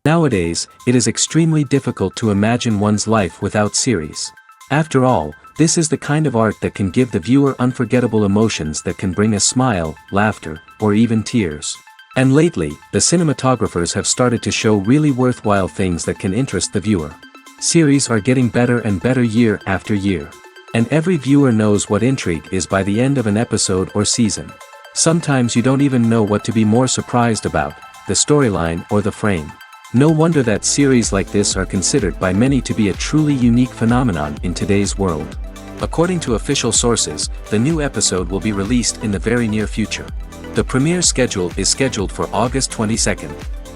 Nowadays, it is extremely difficult to imagine one's life without series. After all, this is the kind of art that can give the viewer unforgettable emotions that can bring a smile, laughter, or even tears. And lately, the cinematographers have started to show really worthwhile things that can interest the viewer. Series are getting better and better year after year. And every viewer knows what intrigue is by the end of an episode or season. Sometimes you don't even know what to be more surprised about, the storyline or the frame. No wonder that series like this are considered by many to be a truly unique phenomenon in today's world. According to official sources, the new episode will be released in the very near future. The premiere schedule is scheduled for August 22nd.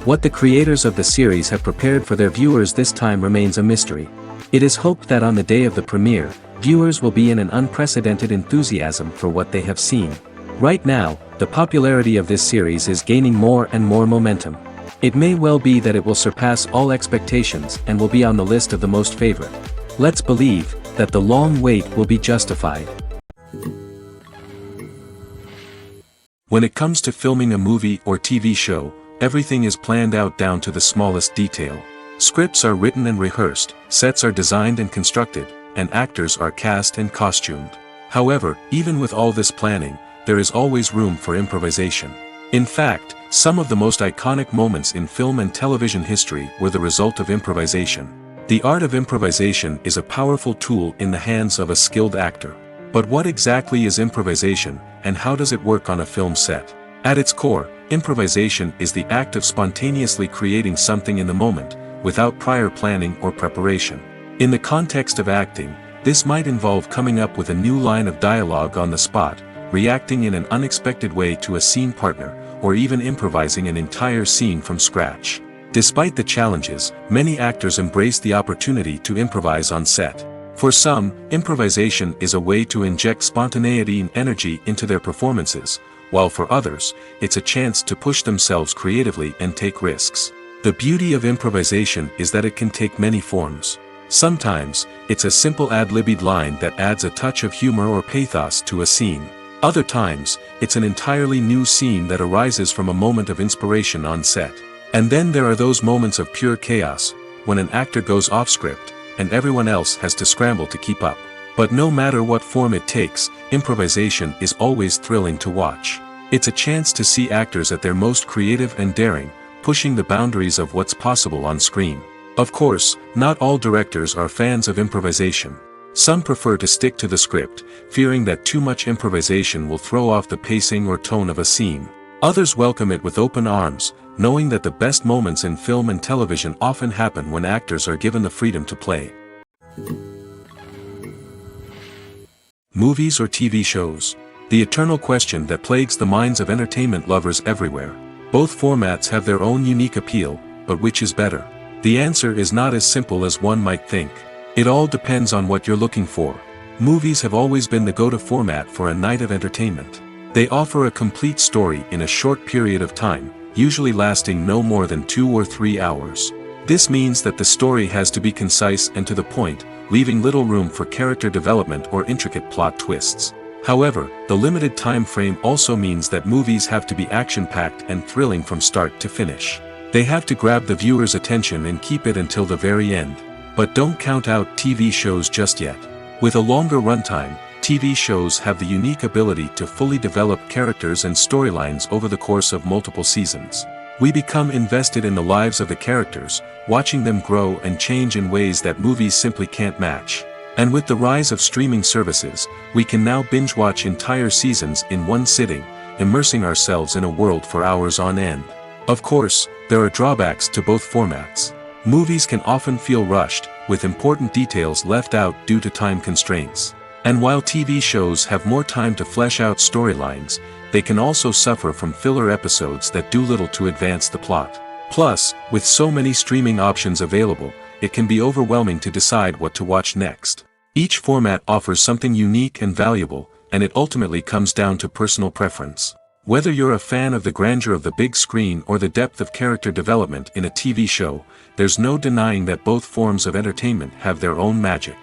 What the creators of the series have prepared for their viewers this time remains a mystery. It is hoped that on the day of the premiere, viewers will be in an unprecedented enthusiasm for what they have seen. Right now, the popularity of this series is gaining more and more momentum. It may well be that it will surpass all expectations and will be on the list of the most favorite. Let's believe that the long wait will be justified. When it comes to filming a movie or TV show, everything is planned out down to the smallest detail. Scripts are written and rehearsed, sets are designed and constructed, and actors are cast and costumed. However, even with all this planning, there is always room for improvisation. In fact, some of the most iconic moments in film and television history were the result of improvisation. The art of improvisation is a powerful tool in the hands of a skilled actor. But what exactly is improvisation, and how does it work on a film set? At its core, improvisation is the act of spontaneously creating something in the moment, without prior planning or preparation. In the context of acting, this might involve coming up with a new line of dialogue on the spot, reacting in an unexpected way to a scene partner, or even improvising an entire scene from scratch. Despite the challenges, many actors embrace the opportunity to improvise on set. For some, improvisation is a way to inject spontaneity and energy into their performances, while for others, it's a chance to push themselves creatively and take risks. The beauty of improvisation is that it can take many forms. Sometimes, it's a simple ad-libbed line that adds a touch of humor or pathos to a scene. Other times, it's an entirely new scene that arises from a moment of inspiration on set. And then there are those moments of pure chaos, when an actor goes off script, and everyone else has to scramble to keep up. But no matter what form it takes, improvisation is always thrilling to watch. It's a chance to see actors at their most creative and daring, pushing the boundaries of what's possible on screen. Of course, not all directors are fans of improvisation. Some prefer to stick to the script, fearing that too much improvisation will throw off the pacing or tone of a scene. Others welcome it with open arms, knowing that the best moments in film and television often happen when actors are given the freedom to play. Movies or TV shows? The eternal question that plagues the minds of entertainment lovers everywhere. Both formats have their own unique appeal, but which is better? The answer is not as simple as one might think. It all depends on what you're looking for. Movies have always been the go-to format for a night of entertainment. They offer a complete story in a short period of time, usually lasting no more than 2 or 3 hours. This means that the story has to be concise and to the point, leaving little room for character development or intricate plot twists. However, the limited time frame also means that movies have to be action-packed and thrilling from start to finish. They have to grab the viewer's attention and keep it until the very end. But don't count out TV shows just yet. With a longer runtime, TV shows have the unique ability to fully develop characters and storylines over the course of multiple seasons. We become invested in the lives of the characters, watching them grow and change in ways that movies simply can't match. And with the rise of streaming services, we can now binge-watch entire seasons in one sitting, immersing ourselves in a world for hours on end. Of course, there are drawbacks to both formats. Movies can often feel rushed, with important details left out due to time constraints. And while TV shows have more time to flesh out storylines, they can also suffer from filler episodes that do little to advance the plot. Plus, with so many streaming options available, it can be overwhelming to decide what to watch next. Each format offers something unique and valuable, and it ultimately comes down to personal preference. Whether you're a fan of the grandeur of the big screen or the depth of character development in a TV show, there's no denying that both forms of entertainment have their own magic.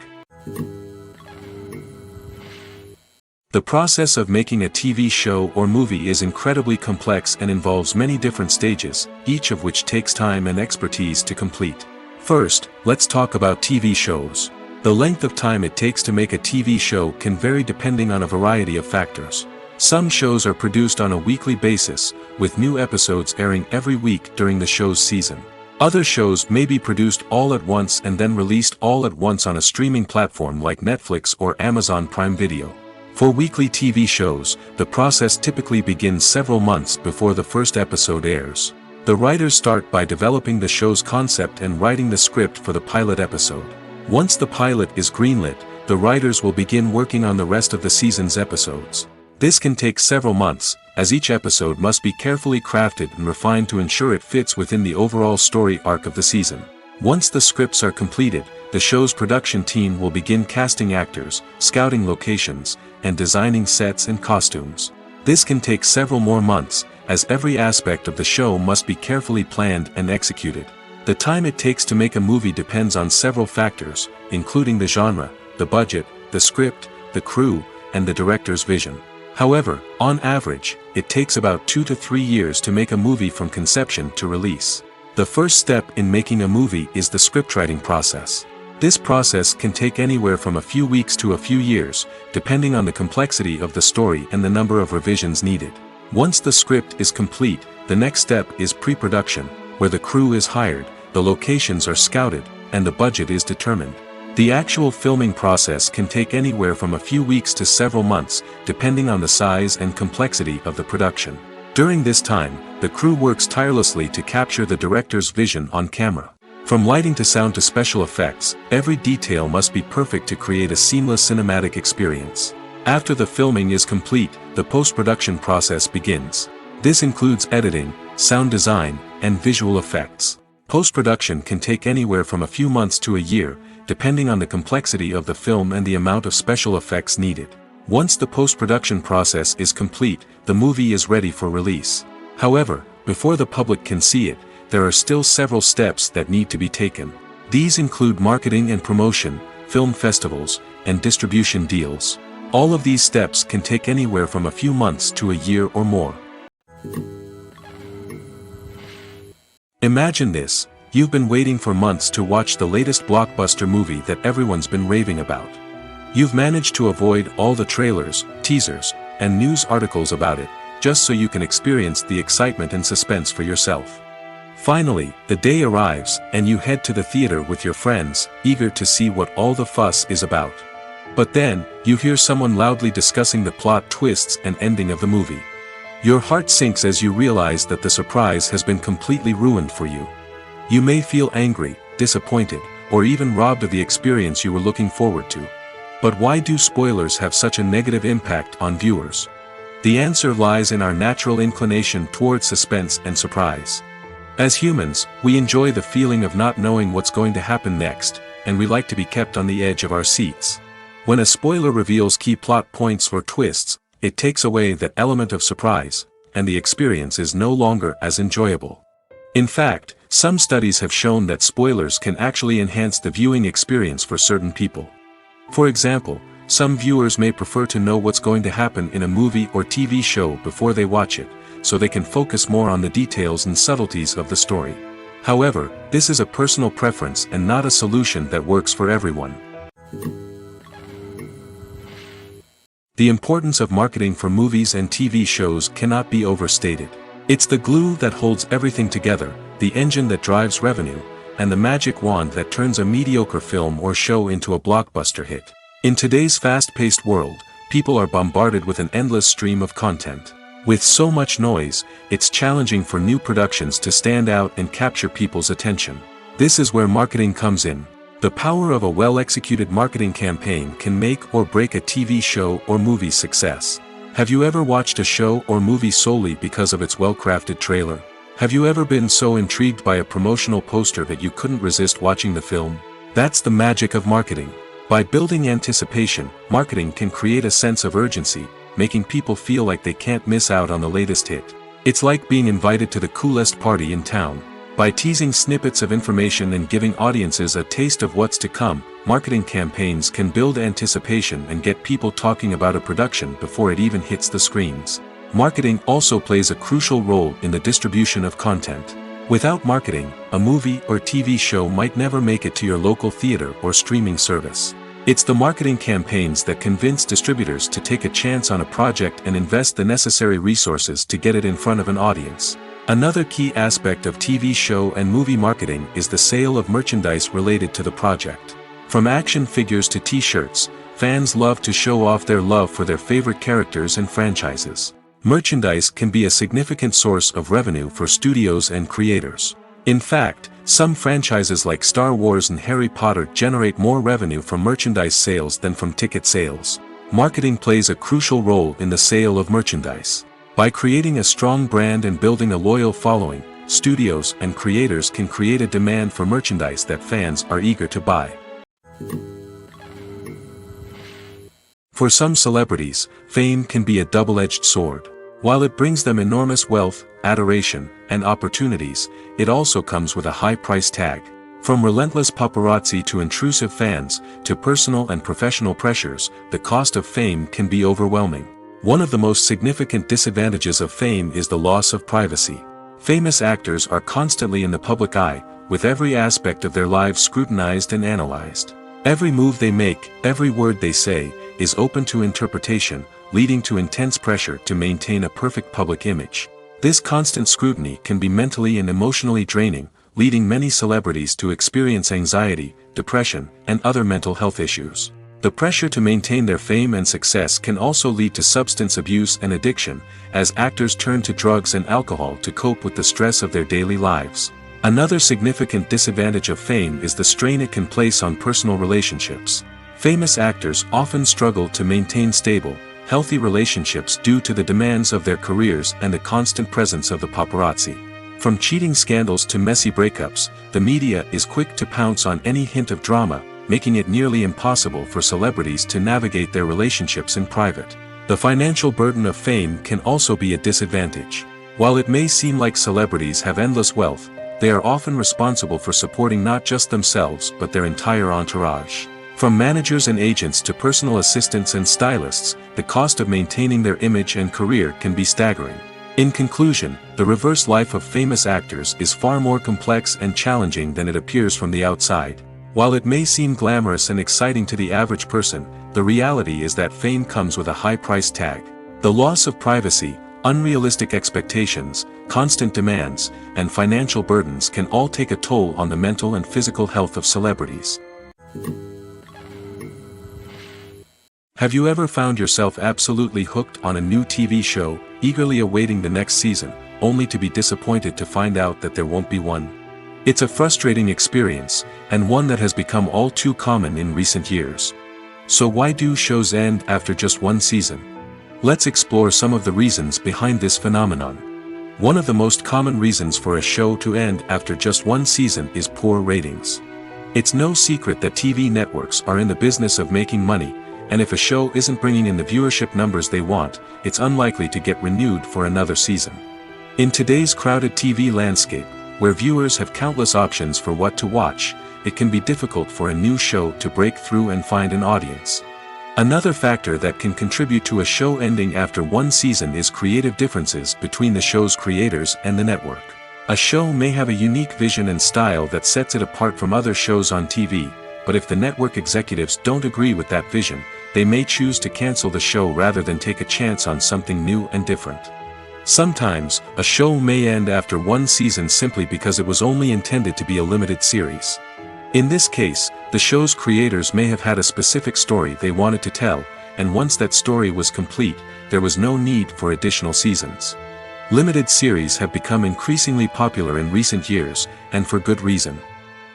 The process of making a TV show or movie is incredibly complex and involves many different stages, each of which takes time and expertise to complete. First, let's talk about TV shows. The length of time it takes to make a TV show can vary depending on a variety of factors. Some shows are produced on a weekly basis, with new episodes airing every week during the show's season. Other shows may be produced all at once and then released all at once on a streaming platform like Netflix or Amazon Prime Video. For weekly TV shows, the process typically begins several months before the first episode airs. The writers start by developing the show's concept and writing the script for the pilot episode. Once the pilot is greenlit, the writers will begin working on the rest of the season's episodes. This can take several months, as each episode must be carefully crafted and refined to ensure it fits within the overall story arc of the season. Once the scripts are completed, the show's production team will begin casting actors, scouting locations, and designing sets and costumes. This can take several more months, as every aspect of the show must be carefully planned and executed. The time it takes to make a movie depends on several factors, including the genre, the budget, the script, the crew, and the director's vision. However, on average, it takes about 2 to 3 years to make a movie from conception to release. The first step in making a movie is the scriptwriting process. This process can take anywhere from a few weeks to a few years, depending on the complexity of the story and the number of revisions needed. Once the script is complete, the next step is pre-production, where the crew is hired, the locations are scouted, and the budget is determined. The actual filming process can take anywhere from a few weeks to several months, depending on the size and complexity of the production. During this time, the crew works tirelessly to capture the director's vision on camera. From lighting to sound to special effects, every detail must be perfect to create a seamless cinematic experience. After the filming is complete, the post-production process begins. This includes editing, sound design, and visual effects. Post-production can take anywhere from a few months to a year, depending on the complexity of the film and the amount of special effects needed. Once the post-production process is complete, the movie is ready for release. However, before the public can see it, there are still several steps that need to be taken. These include marketing and promotion, film festivals, and distribution deals. All of these steps can take anywhere from a few months to a year or more. Imagine this. You've been waiting for months to watch the latest blockbuster movie that everyone's been raving about. You've managed to avoid all the trailers, teasers, and news articles about it, just so you can experience the excitement and suspense for yourself. Finally, the day arrives, and you head to the theater with your friends, eager to see what all the fuss is about. But then, you hear someone loudly discussing the plot twists and ending of the movie. Your heart sinks as you realize that the surprise has been completely ruined for you. You may feel angry, disappointed, or even robbed of the experience you were looking forward to. But why do spoilers have such a negative impact on viewers? The answer lies in our natural inclination toward suspense and surprise. As humans, we enjoy the feeling of not knowing what's going to happen next, and we like to be kept on the edge of our seats. When a spoiler reveals key plot points or twists, it takes away that element of surprise, and the experience is no longer as enjoyable. In fact, some studies have shown that spoilers can actually enhance the viewing experience for certain people. For example, some viewers may prefer to know what's going to happen in a movie or TV show before they watch it, so they can focus more on the details and subtleties of the story. However, this is a personal preference and not a solution that works for everyone. The importance of marketing for movies and TV shows cannot be overstated. It's the glue that holds everything together, the engine that drives revenue, and the magic wand that turns a mediocre film or show into a blockbuster hit. In today's fast-paced world, people are bombarded with an endless stream of content. With so much noise, it's challenging for new productions to stand out and capture people's attention. This is where marketing comes in. The power of a well-executed marketing campaign can make or break a TV show or movie's success. Have you ever watched a show or movie solely because of its well-crafted trailer? Have you ever been so intrigued by a promotional poster that you couldn't resist watching the film? That's the magic of marketing. By building anticipation, marketing can create a sense of urgency, making people feel like they can't miss out on the latest hit. It's like being invited to the coolest party in town. By teasing snippets of information and giving audiences a taste of what's to come, marketing campaigns can build anticipation and get people talking about a production before it even hits the screens. Marketing also plays a crucial role in the distribution of content. Without marketing, a movie or TV show might never make it to your local theater or streaming service. It's the marketing campaigns that convince distributors to take a chance on a project and invest the necessary resources to get it in front of an audience. Another key aspect of TV show and movie marketing is the sale of merchandise related to the project. From action figures to t-shirts, fans love to show off their love for their favorite characters and franchises. Merchandise can be a significant source of revenue for studios and creators. In fact, some franchises like Star Wars and Harry Potter generate more revenue from merchandise sales than from ticket sales. Marketing plays a crucial role in the sale of merchandise. By creating a strong brand and building a loyal following, studios and creators can create a demand for merchandise that fans are eager to buy. For some celebrities, fame can be a double-edged sword. While it brings them enormous wealth, adoration, and opportunities, it also comes with a high price tag. From relentless paparazzi to intrusive fans, to personal and professional pressures, the cost of fame can be overwhelming. One of the most significant disadvantages of fame is the loss of privacy. Famous actors are constantly in the public eye, with every aspect of their lives scrutinized and analyzed. Every move they make, every word they say, is open to interpretation, leading to intense pressure to maintain a perfect public image. This constant scrutiny can be mentally and emotionally draining, leading many celebrities to experience anxiety, depression, and other mental health issues. The pressure to maintain their fame and success can also lead to substance abuse and addiction, as actors turn to drugs and alcohol to cope with the stress of their daily lives. Another significant disadvantage of fame is the strain it can place on personal relationships. Famous actors often struggle to maintain stable, healthy relationships due to the demands of their careers and the constant presence of the paparazzi. From cheating scandals to messy breakups, the media is quick to pounce on any hint of drama, making it nearly impossible for celebrities to navigate their relationships in private. The financial burden of fame can also be a disadvantage. While it may seem like celebrities have endless wealth, they are often responsible for supporting not just themselves but their entire entourage. From managers and agents to personal assistants and stylists, the cost of maintaining their image and career can be staggering. In conclusion, the reverse life of famous actors is far more complex and challenging than it appears from the outside. While it may seem glamorous and exciting to the average person, the reality is that fame comes with a high price tag. The loss of privacy, unrealistic expectations, constant demands, and financial burdens can all take a toll on the mental and physical health of celebrities. Have you ever found yourself absolutely hooked on a new TV show, eagerly awaiting the next season, only to be disappointed to find out that there won't be one? It's a frustrating experience, and one that has become all too common in recent years. So why do shows end after just one season? Let's explore some of the reasons behind this phenomenon. One of the most common reasons for a show to end after just one season is poor ratings. It's no secret that TV networks are in the business of making money, and if a show isn't bringing in the viewership numbers they want, it's unlikely to get renewed for another season. In today's crowded TV landscape, where viewers have countless options for what to watch, it can be difficult for a new show to break through and find an audience. Another factor that can contribute to a show ending after one season is creative differences between the show's creators and the network. A show may have a unique vision and style that sets it apart from other shows on TV, but if the network executives don't agree with that vision, they may choose to cancel the show rather than take a chance on something new and different. Sometimes, a show may end after one season simply because it was only intended to be a limited series. In this case, the show's creators may have had a specific story they wanted to tell, and once that story was complete, there was no need for additional seasons. Limited series have become increasingly popular in recent years, and for good reason.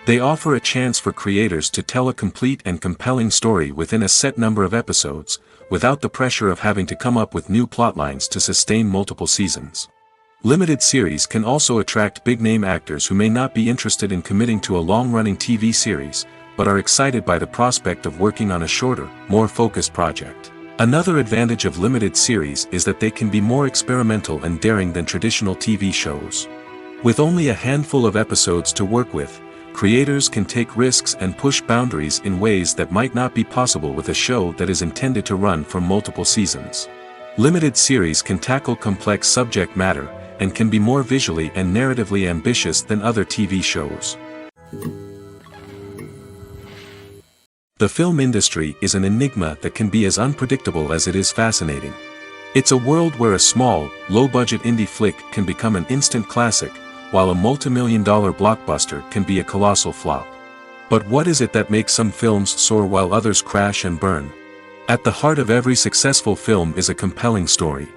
They offer a chance for creators to tell a complete and compelling story within a set number of episodes, without the pressure of having to come up with new plotlines to sustain multiple seasons. Limited series can also attract big-name actors who may not be interested in committing to a long-running TV series, but are excited by the prospect of working on a shorter, more focused project. Another advantage of limited series is that they can be more experimental and daring than traditional TV shows. With only a handful of episodes to work with, creators can take risks and push boundaries in ways that might not be possible with a show that is intended to run for multiple seasons. Limited series can tackle complex subject matter, and can be more visually and narratively ambitious than other TV shows. The film industry is an enigma that can be as unpredictable as it is fascinating. It's a world where a small, low-budget indie flick can become an instant classic, while a multi-million-dollar blockbuster can be a colossal flop. But what is it that makes some films soar while others crash and burn? At the heart of every successful film is a compelling story.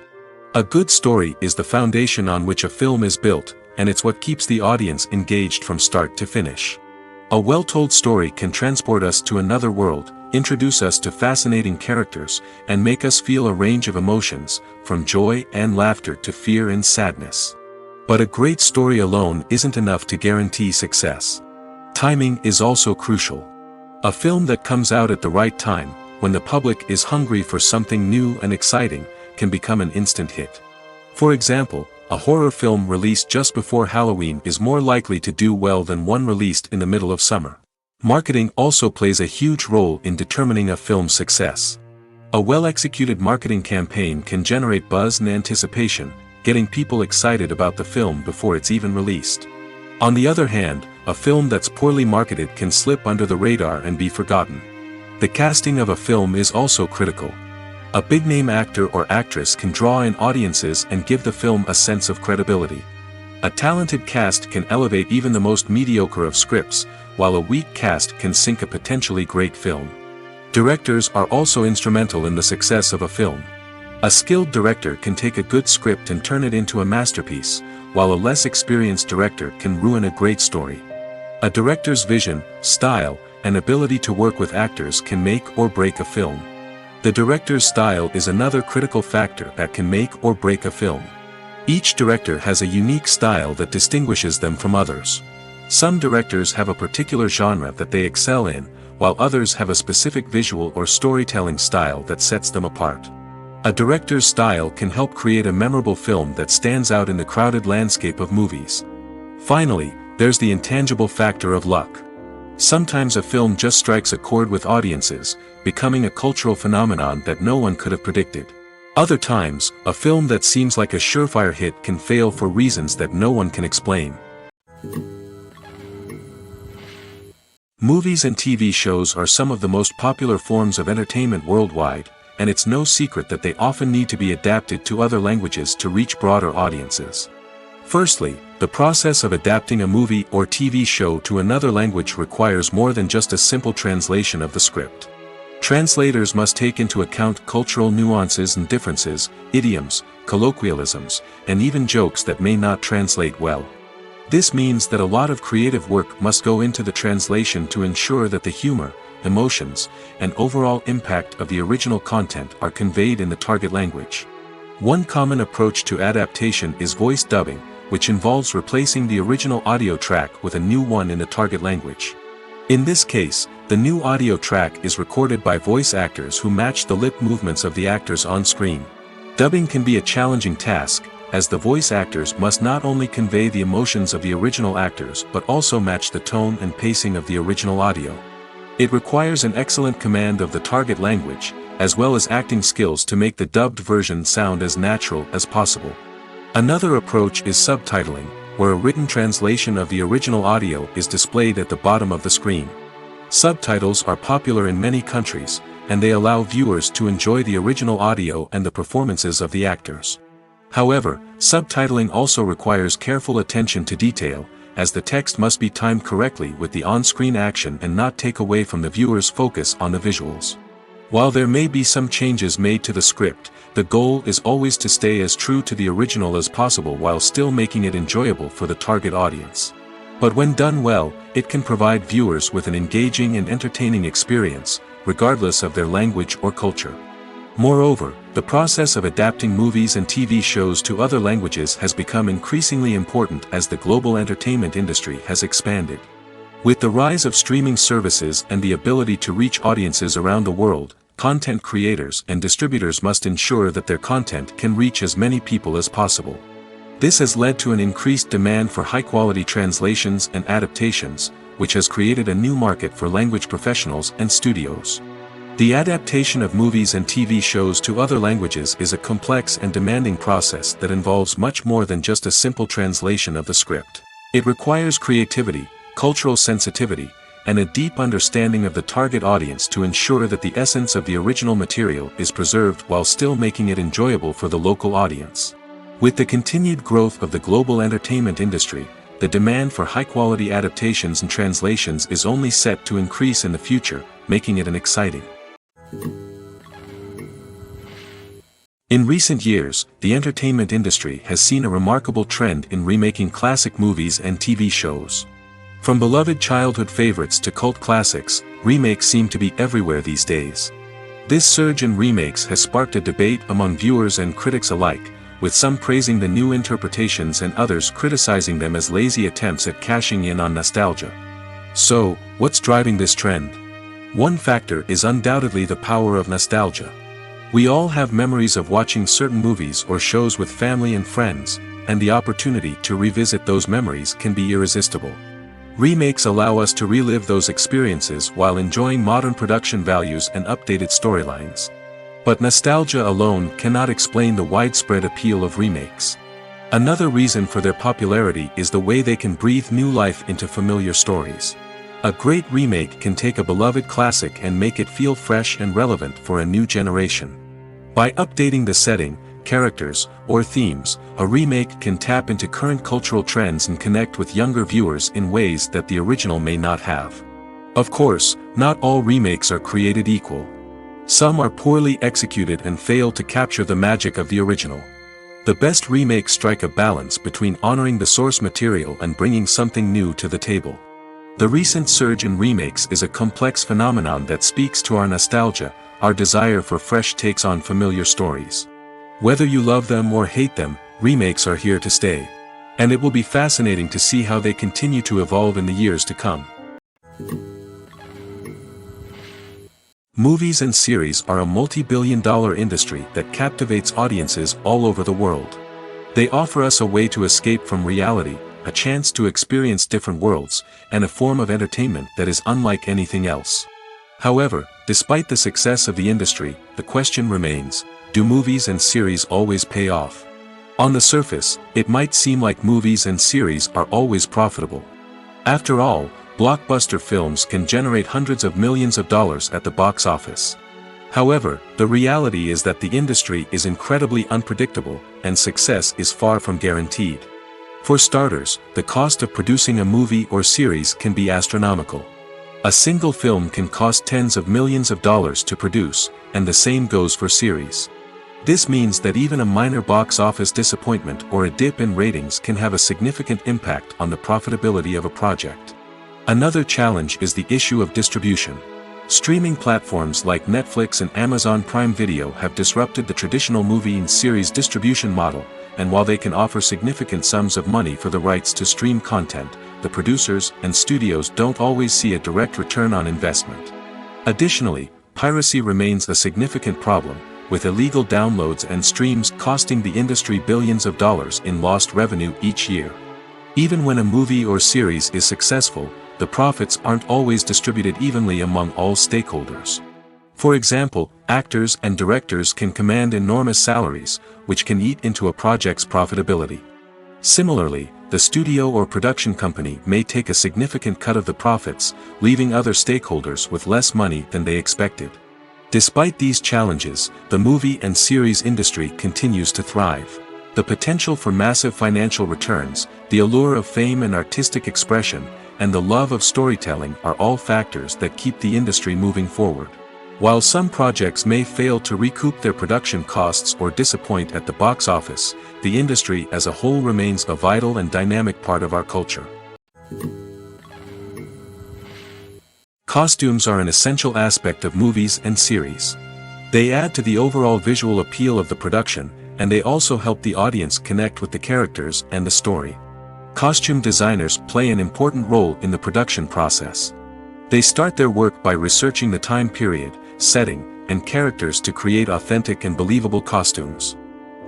A good story is the foundation on which a film is built, and it's what keeps the audience engaged from start to finish. A well-told story can transport us to another world, introduce us to fascinating characters, and make us feel a range of emotions, from joy and laughter to fear and sadness. But a great story alone isn't enough to guarantee success. Timing is also crucial. A film that comes out at the right time, when the public is hungry for something new and exciting, can become an instant hit. For example, a horror film released just before Halloween is more likely to do well than one released in the middle of summer. Marketing also plays a huge role in determining a film's success. A well-executed marketing campaign can generate buzz and anticipation, getting people excited about the film before it's even released. On the other hand, a film that's poorly marketed can slip under the radar and be forgotten. The casting of a film is also critical. A big-name actor or actress can draw in audiences and give the film a sense of credibility. A talented cast can elevate even the most mediocre of scripts, while a weak cast can sink a potentially great film. Directors are also instrumental in the success of a film. A skilled director can take a good script and turn it into a masterpiece, while a less experienced director can ruin a great story. A director's vision, style, and ability to work with actors can make or break a film. The director's style is another critical factor that can make or break a film. Each director has a unique style that distinguishes them from others. Some directors have a particular genre that they excel in, while others have a specific visual or storytelling style that sets them apart. A director's style can help create a memorable film that stands out in the crowded landscape of movies. Finally, there's the intangible factor of luck. Sometimes a film just strikes a chord with audiences, becoming a cultural phenomenon that no one could have predicted. Other times, a film that seems like a surefire hit can fail for reasons that no one can explain. Movies and TV shows are some of the most popular forms of entertainment worldwide, and it's no secret that they often need to be adapted to other languages to reach broader audiences. Firstly, the process of adapting a movie or TV show to another language requires more than just a simple translation of the script. Translators must take into account cultural nuances and differences, idioms, colloquialisms, and even jokes that may not translate well. This means that a lot of creative work must go into the translation to ensure that the humor, emotions, and overall impact of the original content are conveyed in the target language. One common approach to adaptation is voice dubbing, which involves replacing the original audio track with a new one in the target language. In this case, the new audio track is recorded by voice actors who match the lip movements of the actors on screen. Dubbing can be a challenging task, as the voice actors must not only convey the emotions of the original actors but also match the tone and pacing of the original audio. It requires an excellent command of the target language, as well as acting skills to make the dubbed version sound as natural as possible. Another approach is subtitling, where a written translation of the original audio is displayed at the bottom of the screen. Subtitles are popular in many countries, and they allow viewers to enjoy the original audio and the performances of the actors. However, subtitling also requires careful attention to detail, as the text must be timed correctly with the on-screen action and not take away from the viewer's focus on the visuals. While there may be some changes made to the script, the goal is always to stay as true to the original as possible while still making it enjoyable for the target audience. But when done well, it can provide viewers with an engaging and entertaining experience, regardless of their language or culture. Moreover, the process of adapting movies and TV shows to other languages has become increasingly important as the global entertainment industry has expanded. With the rise of streaming services and the ability to reach audiences around the world, content creators and distributors must ensure that their content can reach as many people as possible. This has led to an increased demand for high-quality translations and adaptations, which has created a new market for language professionals and studios. The adaptation of movies and TV shows to other languages is a complex and demanding process that involves much more than just a simple translation of the script. It requires creativity, cultural sensitivity, and a deep understanding of the target audience to ensure that the essence of the original material is preserved while still making it enjoyable for the local audience. With the continued growth of the global entertainment industry, the demand for high-quality adaptations and translations is only set to increase in the future, making it an exciting. In recent years, the entertainment industry has seen a remarkable trend in remaking classic movies and TV shows. From beloved childhood favorites to cult classics, remakes seem to be everywhere these days. This surge in remakes has sparked a debate among viewers and critics alike, with some praising the new interpretations and others criticizing them as lazy attempts at cashing in on nostalgia. So, what's driving this trend? One factor is undoubtedly the power of nostalgia. We all have memories of watching certain movies or shows with family and friends, and the opportunity to revisit those memories can be irresistible. Remakes allow us to relive those experiences while enjoying modern production values and updated storylines. But nostalgia alone cannot explain the widespread appeal of remakes. Another reason for their popularity is the way they can breathe new life into familiar stories. A great remake can take a beloved classic and make it feel fresh and relevant for a new generation. By updating the setting, characters, or themes, a remake can tap into current cultural trends and connect with younger viewers in ways that the original may not have. Of course, not all remakes are created equal. Some are poorly executed and fail to capture the magic of the original. The best remakes strike a balance between honoring the source material and bringing something new to the table. The recent surge in remakes is a complex phenomenon that speaks to our nostalgia, our desire for fresh takes on familiar stories. Whether you love them or hate them, remakes are here to stay. And it will be fascinating to see how they continue to evolve in the years to come. Movies and series are a multi-billion-dollar industry that captivates audiences all over the world. They offer us a way to escape from reality, a chance to experience different worlds, and a form of entertainment that is unlike anything else. However, despite the success of the industry, the question remains, do movies and series always pay off? On the surface, it might seem like movies and series are always profitable. After all, blockbuster films can generate hundreds of millions of dollars at the box office. However, the reality is that the industry is incredibly unpredictable, and success is far from guaranteed. For starters, the cost of producing a movie or series can be astronomical. A single film can cost tens of millions of dollars to produce, and the same goes for series. This means that even a minor box office disappointment or a dip in ratings can have a significant impact on the profitability of a project. Another challenge is the issue of distribution. Streaming platforms like Netflix and Amazon Prime Video have disrupted the traditional movie and series distribution model, and while they can offer significant sums of money for the rights to stream content, the producers and studios don't always see a direct return on investment. Additionally, piracy remains a significant problem, with illegal downloads and streams costing the industry billions of dollars in lost revenue each year. Even when a movie or series is successful, the profits aren't always distributed evenly among all stakeholders. For example, actors and directors can command enormous salaries, which can eat into a project's profitability. Similarly, the studio or production company may take a significant cut of the profits, leaving other stakeholders with less money than they expected. Despite these challenges, the movie and series industry continues to thrive. The potential for massive financial returns, the allure of fame and artistic expression, and the love of storytelling are all factors that keep the industry moving forward. While some projects may fail to recoup their production costs or disappoint at the box office, the industry as a whole remains a vital and dynamic part of our culture. Costumes are an essential aspect of movies and series. They add to the overall visual appeal of the production, and they also help the audience connect with the characters and the story. Costume designers play an important role in the production process. They start their work by researching the time period, setting, and characters to create authentic and believable costumes.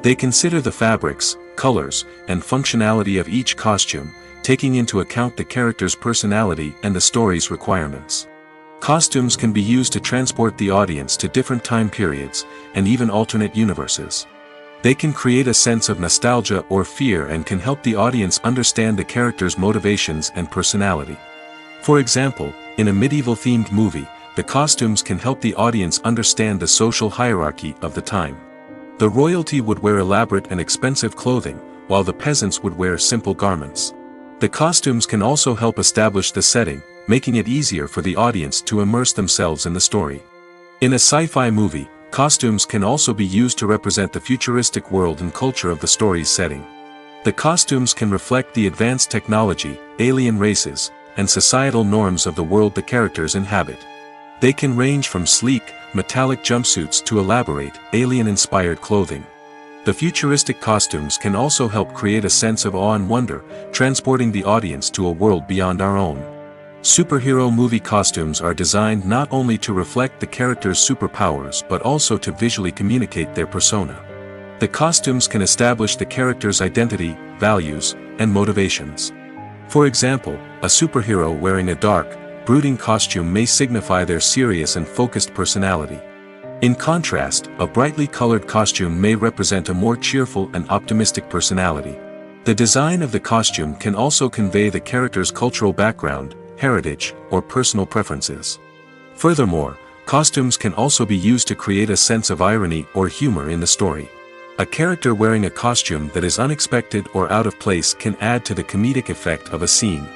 They consider the fabrics, colors, and functionality of each costume, taking into account the character's personality and the story's requirements. Costumes can be used to transport the audience to different time periods, and even alternate universes. They can create a sense of nostalgia or fear and can help the audience understand the character's motivations and personality. For example, in a medieval-themed movie, the costumes can help the audience understand the social hierarchy of the time. The royalty would wear elaborate and expensive clothing, while the peasants would wear simple garments. The costumes can also help establish the setting, making it easier for the audience to immerse themselves in the story. In a sci-fi movie, costumes can also be used to represent the futuristic world and culture of the story's setting. The costumes can reflect the advanced technology, alien races, and societal norms of the world the characters inhabit. They can range from sleek, metallic jumpsuits to elaborate, alien-inspired clothing. The futuristic costumes can also help create a sense of awe and wonder, transporting the audience to a world beyond our own. Superhero movie costumes are designed not only to reflect the character's superpowers but also to visually communicate their persona. The costumes can establish the character's identity, values, and motivations. For example, a superhero wearing a dark, brooding costume may signify their serious and focused personality. In contrast, a brightly colored costume may represent a more cheerful and optimistic personality. The design of the costume can also convey the character's cultural background, heritage, or personal preferences. Furthermore, costumes can also be used to create a sense of irony or humor in the story. A character wearing a costume that is unexpected or out of place can add to the comedic effect of a scene.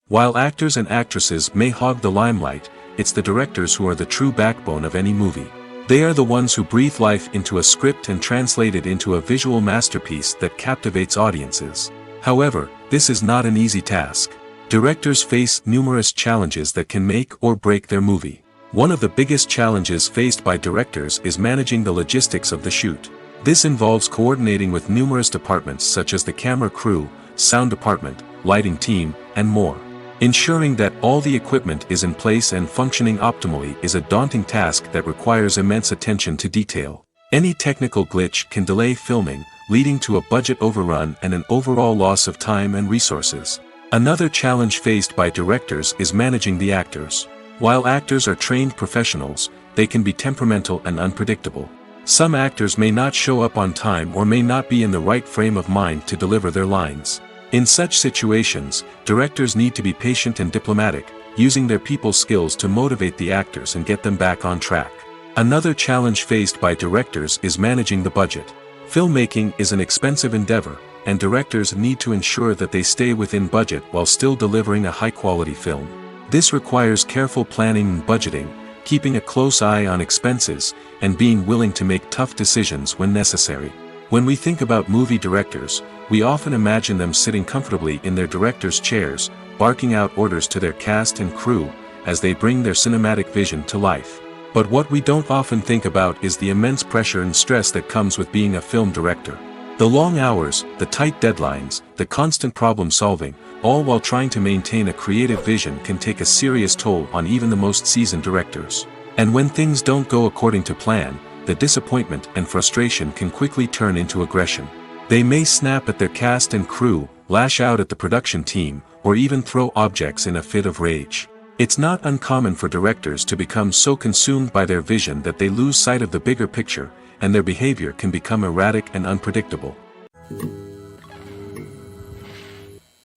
While actors and actresses may hog the limelight, it's the directors who are the true backbone of any movie. They are the ones who breathe life into a script and translate it into a visual masterpiece that captivates audiences. However, this is not an easy task. Directors face numerous challenges that can make or break their movie. One of the biggest challenges faced by directors is managing the logistics of the shoot. This involves coordinating with numerous departments such as the camera crew, sound department, lighting team, and more. Ensuring that all the equipment is in place and functioning optimally is a daunting task that requires immense attention to detail. Any technical glitch can delay filming, leading to a budget overrun and an overall loss of time and resources. Another challenge faced by directors is managing the actors. While actors are trained professionals, they can be temperamental and unpredictable. Some actors may not show up on time or may not be in the right frame of mind to deliver their lines. In such situations, directors need to be patient and diplomatic, using their people skills to motivate the actors and get them back on track. Another challenge faced by directors is managing the budget. Filmmaking is an expensive endeavor, and directors need to ensure that they stay within budget while still delivering a high-quality film. This requires careful planning and budgeting, keeping a close eye on expenses, and being willing to make tough decisions when necessary. When we think about movie directors, we often imagine them sitting comfortably in their director's chairs, barking out orders to their cast and crew, as they bring their cinematic vision to life. But what we don't often think about is the immense pressure and stress that comes with being a film director. The long hours, the tight deadlines, the constant problem solving, all while trying to maintain a creative vision can take a serious toll on even the most seasoned directors. And when things don't go according to plan, the disappointment and frustration can quickly turn into aggression. They may snap at their cast and crew, lash out at the production team, or even throw objects in a fit of rage. It's not uncommon for directors to become so consumed by their vision that they lose sight of the bigger picture, and their behavior can become erratic and unpredictable.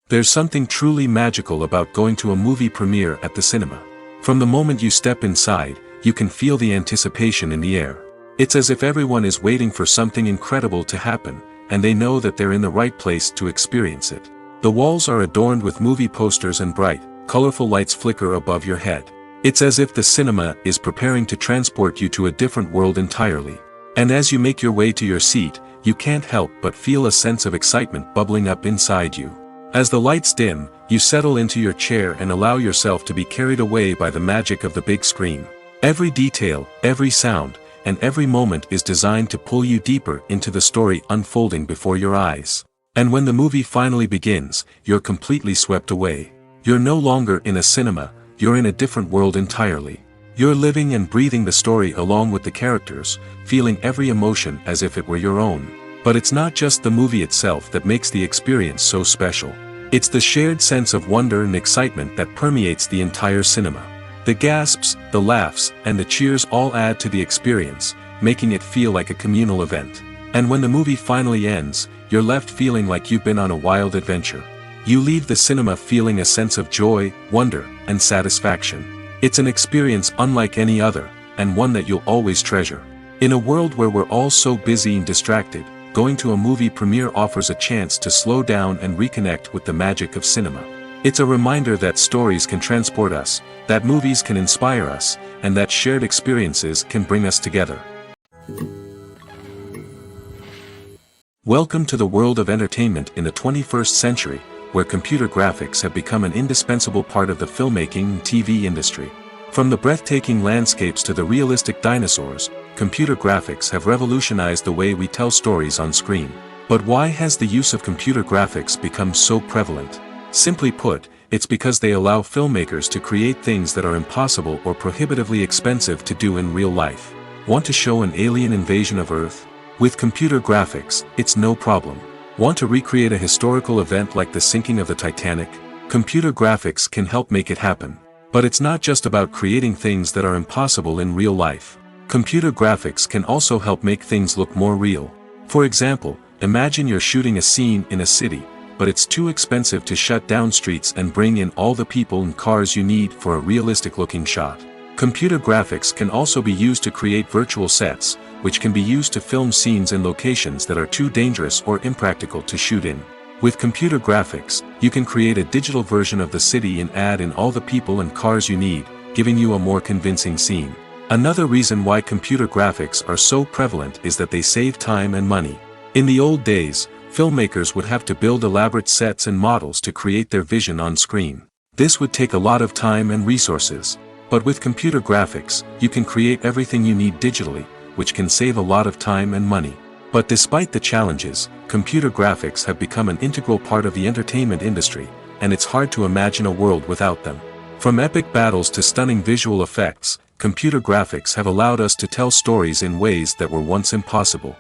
There's something truly magical about going to a movie premiere at the cinema. From the moment you step inside, you can feel the anticipation in the air. It's as if everyone is waiting for something incredible to happen, and they know that they're in the right place to experience it. The walls are adorned with movie posters and bright, colorful lights flicker above your head. It's as if the cinema is preparing to transport you to a different world entirely. And as you make your way to your seat, you can't help but feel a sense of excitement bubbling up inside you. As the lights dim, you settle into your chair and allow yourself to be carried away by the magic of the big screen. Every detail, every sound, and every moment is designed to pull you deeper into the story unfolding before your eyes. And when the movie finally begins, you're completely swept away. You're no longer in a cinema, you're in a different world entirely. You're living and breathing the story along with the characters, feeling every emotion as if it were your own. But it's not just the movie itself that makes the experience so special. It's the shared sense of wonder and excitement that permeates the entire cinema. The gasps, the laughs, and the cheers all add to the experience, making it feel like a communal event. And when the movie finally ends, you're left feeling like you've been on a wild adventure. You leave the cinema feeling a sense of joy, wonder, and satisfaction. It's an experience unlike any other, and one that you'll always treasure. In a world where we're all so busy and distracted, going to a movie premiere offers a chance to slow down and reconnect with the magic of cinema. It's a reminder that stories can transport us, that movies can inspire us, and that shared experiences can bring us together. Welcome to the world of entertainment in the 21st century, where computer graphics have become an indispensable part of the filmmaking and TV industry. From the breathtaking landscapes to the realistic dinosaurs, computer graphics have revolutionized the way we tell stories on screen. But why has the use of computer graphics become so prevalent? Simply put, it's because they allow filmmakers to create things that are impossible or prohibitively expensive to do in real life. Want to show an alien invasion of Earth? With computer graphics, it's no problem. Want to recreate a historical event like the sinking of the Titanic? Computer graphics can help make it happen. But it's not just about creating things that are impossible in real life. Computer graphics can also help make things look more real. For example, imagine you're shooting a scene in a city, but it's too expensive to shut down streets and bring in all the people and cars you need for a realistic-looking shot. Computer graphics can also be used to create virtual sets, which can be used to film scenes in locations that are too dangerous or impractical to shoot in. With computer graphics, you can create a digital version of the city and add in all the people and cars you need, giving you a more convincing scene. Another reason why computer graphics are so prevalent is that they save time and money. In the old days, filmmakers would have to build elaborate sets and models to create their vision on screen. This would take a lot of time and resources. But with computer graphics, you can create everything you need digitally, which can save a lot of time and money. But despite the challenges, computer graphics have become an integral part of the entertainment industry, and it's hard to imagine a world without them. From epic battles to stunning visual effects, computer graphics have allowed us to tell stories in ways that were once impossible.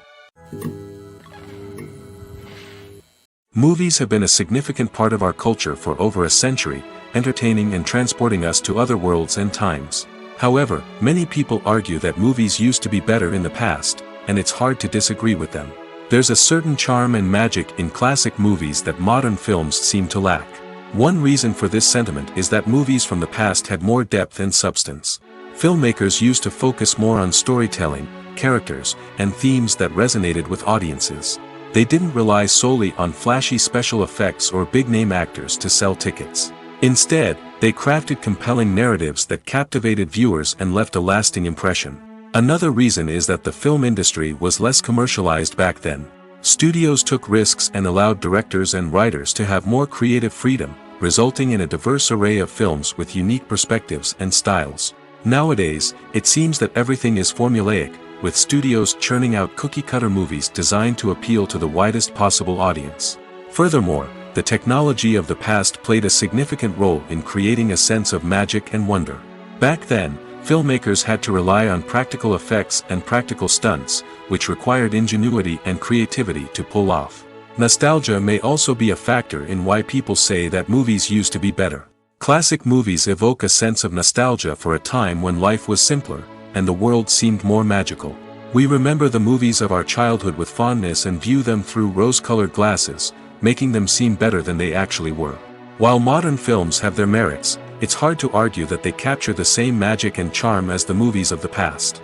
Movies have been a significant part of our culture for over a century, entertaining and transporting us to other worlds and times. However, many people argue that movies used to be better in the past, and it's hard to disagree with them. There's a certain charm and magic in classic movies that modern films seem to lack. One reason for this sentiment is that movies from the past had more depth and substance. Filmmakers used to focus more on storytelling, characters, and themes that resonated with audiences. They didn't rely solely on flashy special effects or big-name actors to sell tickets. Instead, they crafted compelling narratives that captivated viewers and left a lasting impression. Another reason is that the film industry was less commercialized back then. Studios took risks and allowed directors and writers to have more creative freedom, resulting in a diverse array of films with unique perspectives and styles. Nowadays, it seems that everything is formulaic, with studios churning out cookie-cutter movies designed to appeal to the widest possible audience. Furthermore, the technology of the past played a significant role in creating a sense of magic and wonder. Back then, filmmakers had to rely on practical effects and practical stunts, which required ingenuity and creativity to pull off. Nostalgia may also be a factor in why people say that movies used to be better. Classic movies evoke a sense of nostalgia for a time when life was simpler, and the world seemed more magical. We remember the movies of our childhood with fondness and view them through rose-colored glasses, making them seem better than they actually were. While modern films have their merits, it's hard to argue that they capture the same magic and charm as the movies of the past.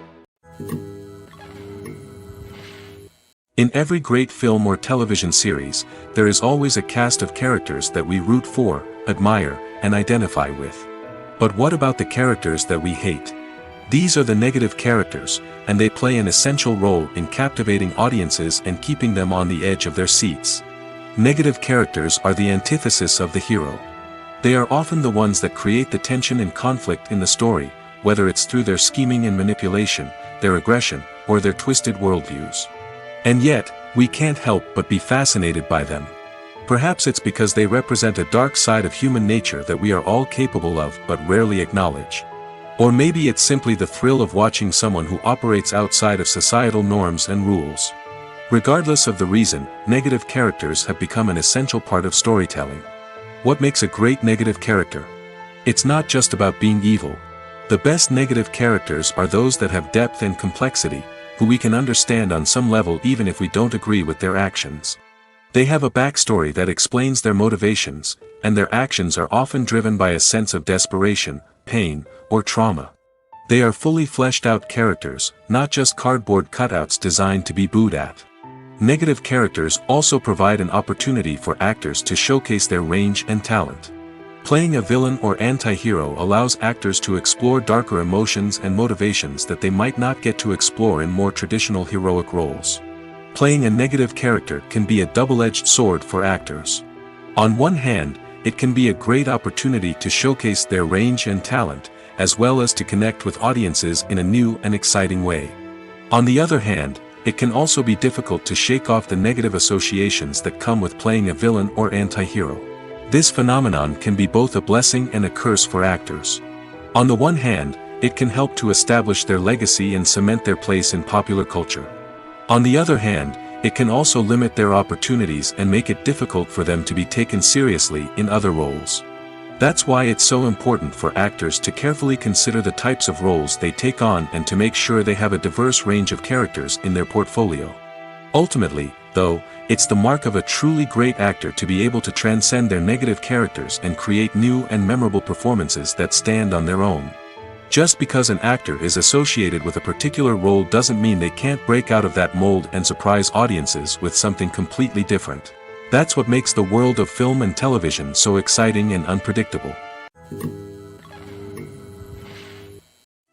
In every great film or television series, there is always a cast of characters that we root for, admire, and identify with. But what about the characters that we hate? These are the negative characters, and they play an essential role in captivating audiences and keeping them on the edge of their seats. Negative characters are the antithesis of the hero. They are often the ones that create the tension and conflict in the story, whether it's through their scheming and manipulation, their aggression, or their twisted worldviews. And yet, we can't help but be fascinated by them. Perhaps it's because they represent a dark side of human nature that we are all capable of but rarely acknowledge. Or maybe it's simply the thrill of watching someone who operates outside of societal norms and rules. Regardless of the reason, negative characters have become an essential part of storytelling. What makes a great negative character? It's not just about being evil. The best negative characters are those that have depth and complexity, who we can understand on some level even if we don't agree with their actions. They have a backstory that explains their motivations, and their actions are often driven by a sense of desperation, pain, or trauma. They are fully fleshed out characters, not just cardboard cutouts designed to be booed at. Negative characters also provide an opportunity for actors to showcase their range and talent. Playing a villain or anti-hero allows actors to explore darker emotions and motivations that they might not get to explore in more traditional heroic roles. Playing a negative character can be a double-edged sword for actors. On one hand, it can be a great opportunity to showcase their range and talent, as well as to connect with audiences in a new and exciting way. On the other hand, it can also be difficult to shake off the negative associations that come with playing a villain or anti-hero. This phenomenon can be both a blessing and a curse for actors. On the one hand, it can help to establish their legacy and cement their place in popular culture. On the other hand, it can also limit their opportunities and make it difficult for them to be taken seriously in other roles. That's why it's so important for actors to carefully consider the types of roles they take on and to make sure they have a diverse range of characters in their portfolio. Ultimately, though, it's the mark of a truly great actor to be able to transcend their negative characters and create new and memorable performances that stand on their own. Just because an actor is associated with a particular role doesn't mean they can't break out of that mold and surprise audiences with something completely different. That's what makes the world of film and television so exciting and unpredictable.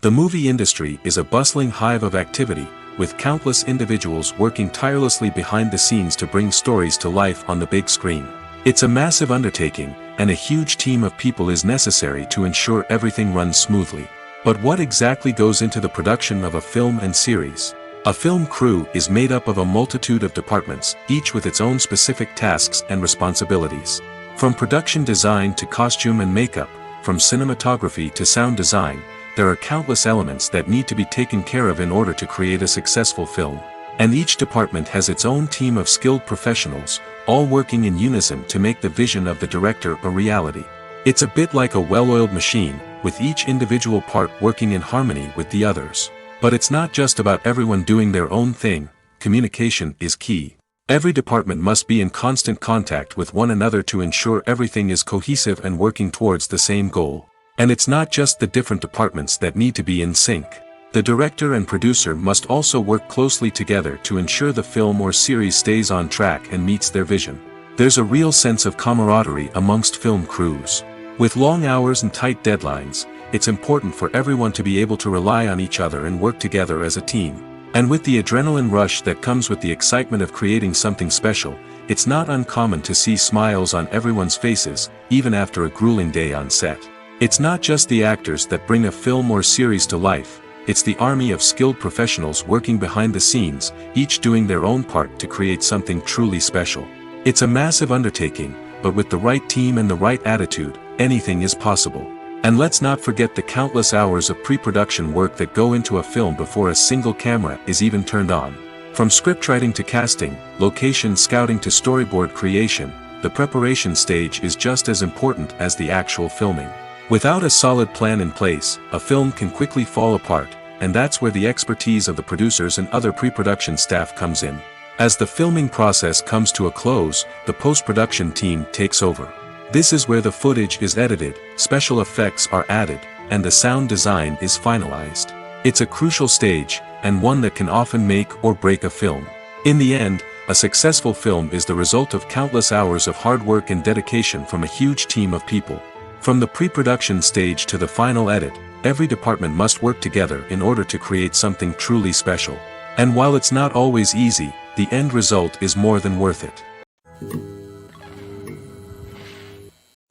The movie industry is a bustling hive of activity, with countless individuals working tirelessly behind the scenes to bring stories to life on the big screen. It's a massive undertaking, and a huge team of people is necessary to ensure everything runs smoothly. But what exactly goes into the production of a film and series? A film crew is made up of a multitude of departments, each with its own specific tasks and responsibilities. From production design to costume and makeup, from cinematography to sound design, there are countless elements that need to be taken care of in order to create a successful film. And each department has its own team of skilled professionals, all working in unison to make the vision of the director a reality. It's a bit like a well-oiled machine, with each individual part working in harmony with the others. But it's not just about everyone doing their own thing. Communication is key. Every department must be in constant contact with one another to ensure everything is cohesive and working towards the same goal. And it's not just the different departments that need to be in sync. The director and producer must also work closely together to ensure the film or series stays on track and meets their vision. There's a real sense of camaraderie amongst film crews. With long hours and tight deadlines, it's important for everyone to be able to rely on each other and work together as a team. And with the adrenaline rush that comes with the excitement of creating something special, it's not uncommon to see smiles on everyone's faces, even after a grueling day on set. It's not just the actors that bring a film or series to life, it's the army of skilled professionals working behind the scenes, each doing their own part to create something truly special. It's a massive undertaking, but with the right team and the right attitude, anything is possible. And let's not forget the countless hours of pre-production work that go into a film before a single camera is even turned on. From scriptwriting to casting, location scouting to storyboard creation, the preparation stage is just as important as the actual filming. Without a solid plan in place, a film can quickly fall apart, and that's where the expertise of the producers and other pre-production staff comes in. As the filming process comes to a close, the post-production team takes over. This is where the footage is edited, special effects are added, and the sound design is finalized. It's a crucial stage, and one that can often make or break a film. In the end, a successful film is the result of countless hours of hard work and dedication from a huge team of people. From the pre-production stage to the final edit, every department must work together in order to create something truly special. And while it's not always easy, the end result is more than worth it.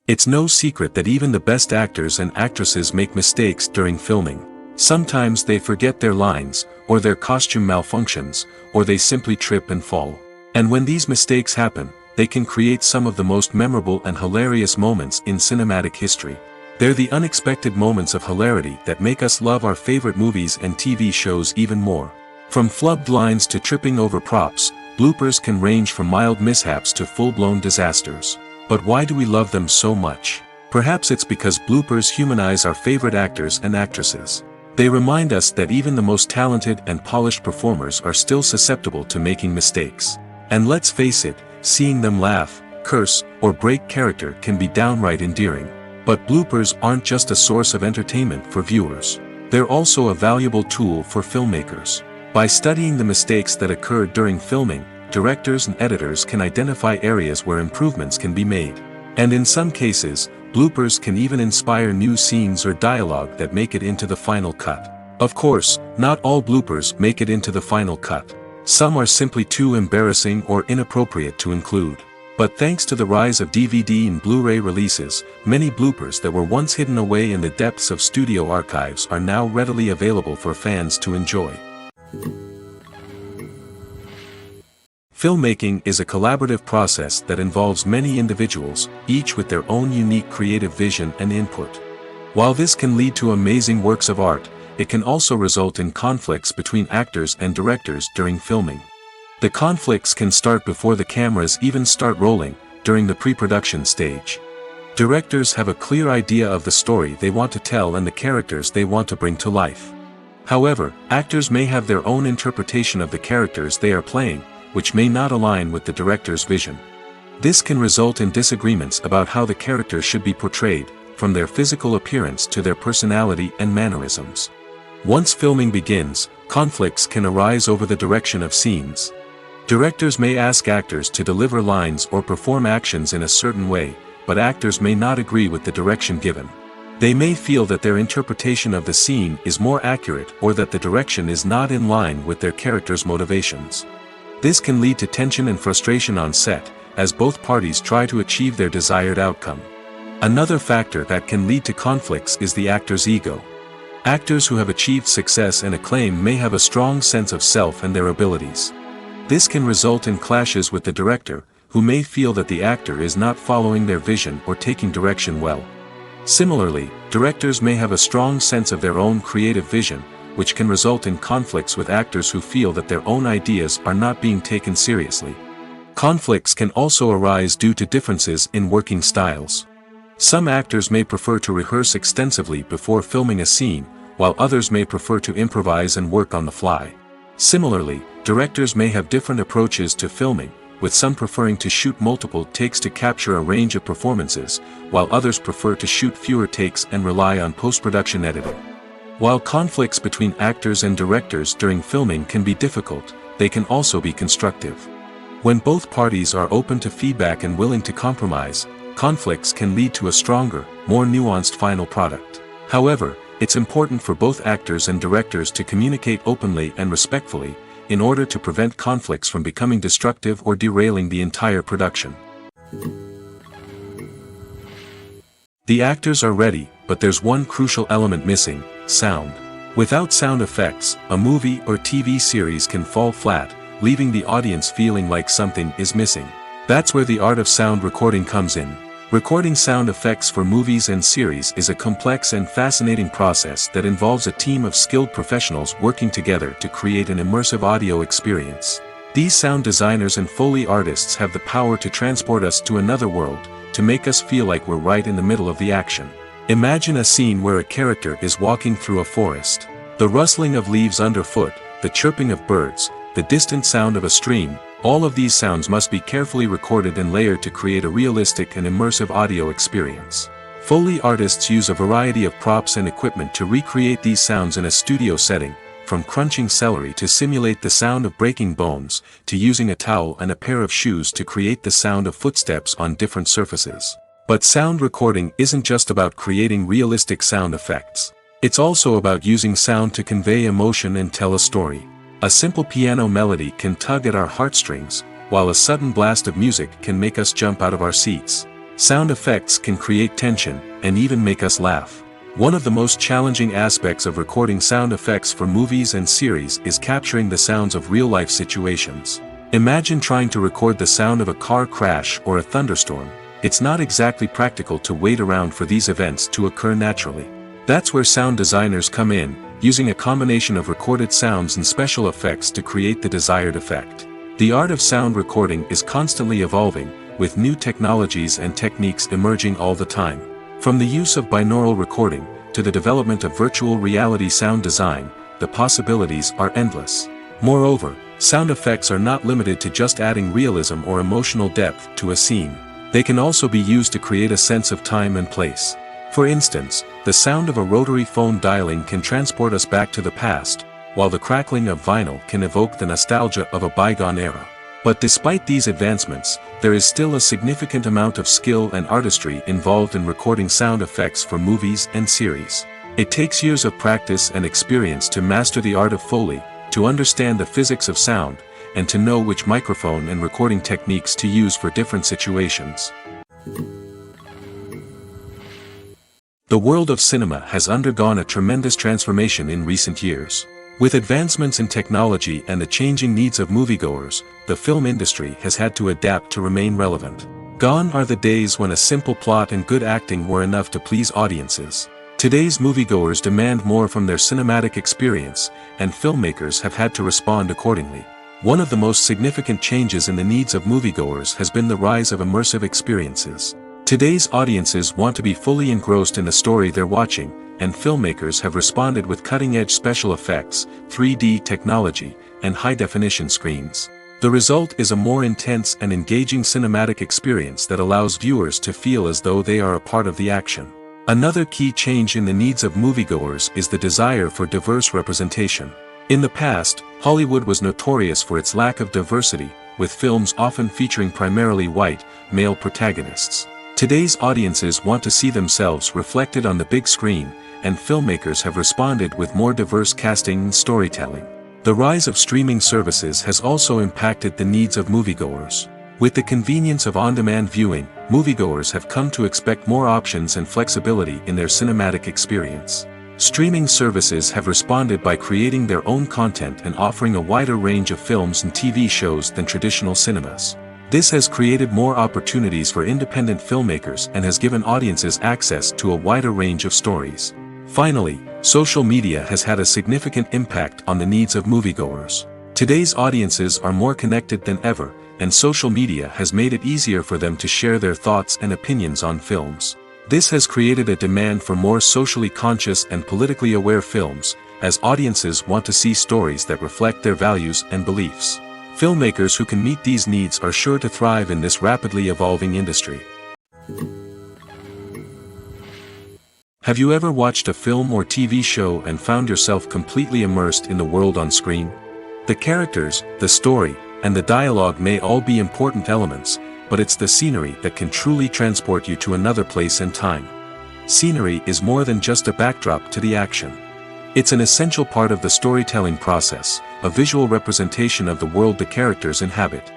It's no secret that even the best actors and actresses make mistakes during filming. Sometimes they forget their lines, or their costume malfunctions, or they simply trip and fall. And when these mistakes happen, they can create some of the most memorable and hilarious moments in cinematic history. They're the unexpected moments of hilarity that make us love our favorite movies and TV shows even more. From flubbed lines to tripping over props, bloopers can range from mild mishaps to full-blown disasters. But why do we love them so much? Perhaps it's because bloopers humanize our favorite actors and actresses. They remind us that even the most talented and polished performers are still susceptible to making mistakes. And let's face it, seeing them laugh, curse, or break character can be downright endearing. But bloopers aren't just a source of entertainment for viewers. They're also a valuable tool for filmmakers. By studying the mistakes that occur during filming, directors and editors can identify areas where improvements can be made. And in some cases, bloopers can even inspire new scenes or dialogue that make it into the final cut. Of course, not all bloopers make it into the final cut. Some are simply too embarrassing or inappropriate to include. But thanks to the rise of DVD and Blu-ray releases, many bloopers that were once hidden away in the depths of studio archives are now readily available for fans to enjoy. Filmmaking is a collaborative process that involves many individuals, each with their own unique creative vision and input. While this can lead to amazing works of art, it can also result in conflicts between actors and directors during filming. The conflicts can start before the cameras even start rolling, during the pre-production stage. Directors have a clear idea of the story they want to tell and the characters they want to bring to life. However, actors may have their own interpretation of the characters they are playing, which may not align with the director's vision. This can result in disagreements about how the characters should be portrayed, from their physical appearance to their personality and mannerisms. Once filming begins, conflicts can arise over the direction of scenes. Directors may ask actors to deliver lines or perform actions in a certain way, but actors may not agree with the direction given. They may feel that their interpretation of the scene is more accurate or that the direction is not in line with their character's motivations. This can lead to tension and frustration on set, as both parties try to achieve their desired outcome. Another factor that can lead to conflicts is the actor's ego. Actors who have achieved success and acclaim may have a strong sense of self and their abilities. This can result in clashes with the director, who may feel that the actor is not following their vision or taking direction well. Similarly, directors may have a strong sense of their own creative vision, which can result in conflicts with actors who feel that their own ideas are not being taken seriously. Conflicts can also arise due to differences in working styles. Some actors may prefer to rehearse extensively before filming a scene, while others may prefer to improvise and work on the fly. Similarly, directors may have different approaches to filming, with some preferring to shoot multiple takes to capture a range of performances, while others prefer to shoot fewer takes and rely on post-production editing. While conflicts between actors and directors during filming can be difficult, they can also be constructive. When both parties are open to feedback and willing to compromise, conflicts can lead to a stronger, more nuanced final product. However, it's important for both actors and directors to communicate openly and respectfully, in order to prevent conflicts from becoming destructive or derailing the entire production. The actors are ready, but there's one crucial element missing: sound. Without sound effects, a movie or TV series can fall flat, leaving the audience feeling like something is missing. That's where the art of sound recording comes in. Recording sound effects for movies and series is a complex and fascinating process that involves a team of skilled professionals working together to create an immersive audio experience. These sound designers and Foley artists have the power to transport us to another world, to make us feel like we're right in the middle of the action. Imagine a scene where a character is walking through a forest. The rustling of leaves underfoot, the chirping of birds, the distant sound of a stream, all of these sounds must be carefully recorded and layered to create a realistic and immersive audio experience. Foley artists use a variety of props and equipment to recreate these sounds in a studio setting, from crunching celery to simulate the sound of breaking bones, to using a towel and a pair of shoes to create the sound of footsteps on different surfaces. But sound recording isn't just about creating realistic sound effects. It's also about using sound to convey emotion and tell a story. A simple piano melody can tug at our heartstrings, while a sudden blast of music can make us jump out of our seats. Sound effects can create tension, and even make us laugh. One of the most challenging aspects of recording sound effects for movies and series is capturing the sounds of real-life situations. Imagine trying to record the sound of a car crash or a thunderstorm. It's not exactly practical to wait around for these events to occur naturally. That's where sound designers come in, using a combination of recorded sounds and special effects to create the desired effect. The art of sound recording is constantly evolving, with new technologies and techniques emerging all the time. From the use of binaural recording, to the development of virtual reality sound design, the possibilities are endless. Moreover, sound effects are not limited to just adding realism or emotional depth to a scene. They can also be used to create a sense of time and place. For instance, the sound of a rotary phone dialing can transport us back to the past, while the crackling of vinyl can evoke the nostalgia of a bygone era. But despite these advancements, there is still a significant amount of skill and artistry involved in recording sound effects for movies and series. It takes years of practice and experience to master the art of Foley, to understand the physics of sound, and to know which microphone and recording techniques to use for different situations. The world of cinema has undergone a tremendous transformation in recent years. With advancements in technology and the changing needs of moviegoers, the film industry has had to adapt to remain relevant. Gone are the days when a simple plot and good acting were enough to please audiences. Today's moviegoers demand more from their cinematic experience, and filmmakers have had to respond accordingly. One of the most significant changes in the needs of moviegoers has been the rise of immersive experiences. Today's audiences want to be fully engrossed in the story they're watching, and filmmakers have responded with cutting-edge special effects, 3D technology, and high-definition screens. The result is a more intense and engaging cinematic experience that allows viewers to feel as though they are a part of the action. Another key change in the needs of moviegoers is the desire for diverse representation. In the past, Hollywood was notorious for its lack of diversity, with films often featuring primarily white, male protagonists. Today's audiences want to see themselves reflected on the big screen, and filmmakers have responded with more diverse casting and storytelling. The rise of streaming services has also impacted the needs of moviegoers. With the convenience of on-demand viewing, moviegoers have come to expect more options and flexibility in their cinematic experience. Streaming services have responded by creating their own content and offering a wider range of films and TV shows than traditional cinemas. This has created more opportunities for independent filmmakers and has given audiences access to a wider range of stories. Finally, social media has had a significant impact on the needs of moviegoers. Today's audiences are more connected than ever, and social media has made it easier for them to share their thoughts and opinions on films. This has created a demand for more socially conscious and politically aware films, as audiences want to see stories that reflect their values and beliefs. Filmmakers who can meet these needs are sure to thrive in this rapidly evolving industry. Have you ever watched a film or TV show and found yourself completely immersed in the world on screen? The characters, the story, and the dialogue may all be important elements, but it's the scenery that can truly transport you to another place and time. Scenery is more than just a backdrop to the action. It's an essential part of the storytelling process, a visual representation of the world the characters inhabit.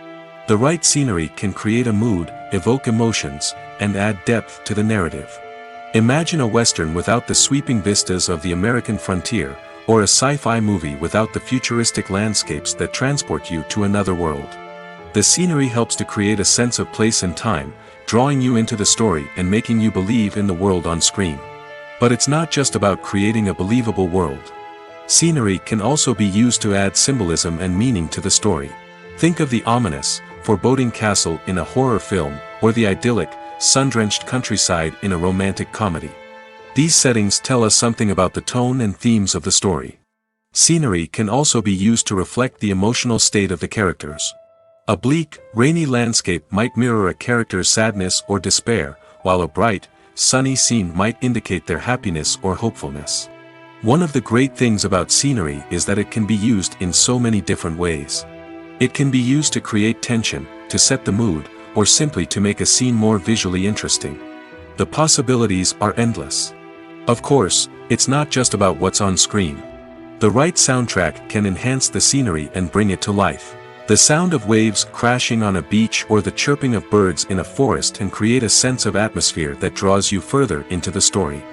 The right scenery can create a mood, evoke emotions, and add depth to the narrative. Imagine a Western without the sweeping vistas of the American frontier, or a sci-fi movie without the futuristic landscapes that transport you to another world. The scenery helps to create a sense of place and time, drawing you into the story and making you believe in the world on screen. But it's not just about creating a believable world. Scenery can also be used to add symbolism and meaning to the story. Think of the ominous, foreboding castle in a horror film, or the idyllic, sun-drenched countryside in a romantic comedy. These settings tell us something about the tone and themes of the story. Scenery can also be used to reflect the emotional state of the characters. A bleak, rainy landscape might mirror a character's sadness or despair, while a bright, sunny scene might indicate their happiness or hopefulness. One of the great things about scenery is that it can be used in so many different ways. It can be used to create tension, to set the mood, or simply to make a scene more visually interesting. The possibilities are endless. Of course, it's not just about what's on screen. The right soundtrack can enhance the scenery and bring it to life. The sound of waves crashing on a beach or the chirping of birds in a forest can create a sense of atmosphere that draws you further into the story.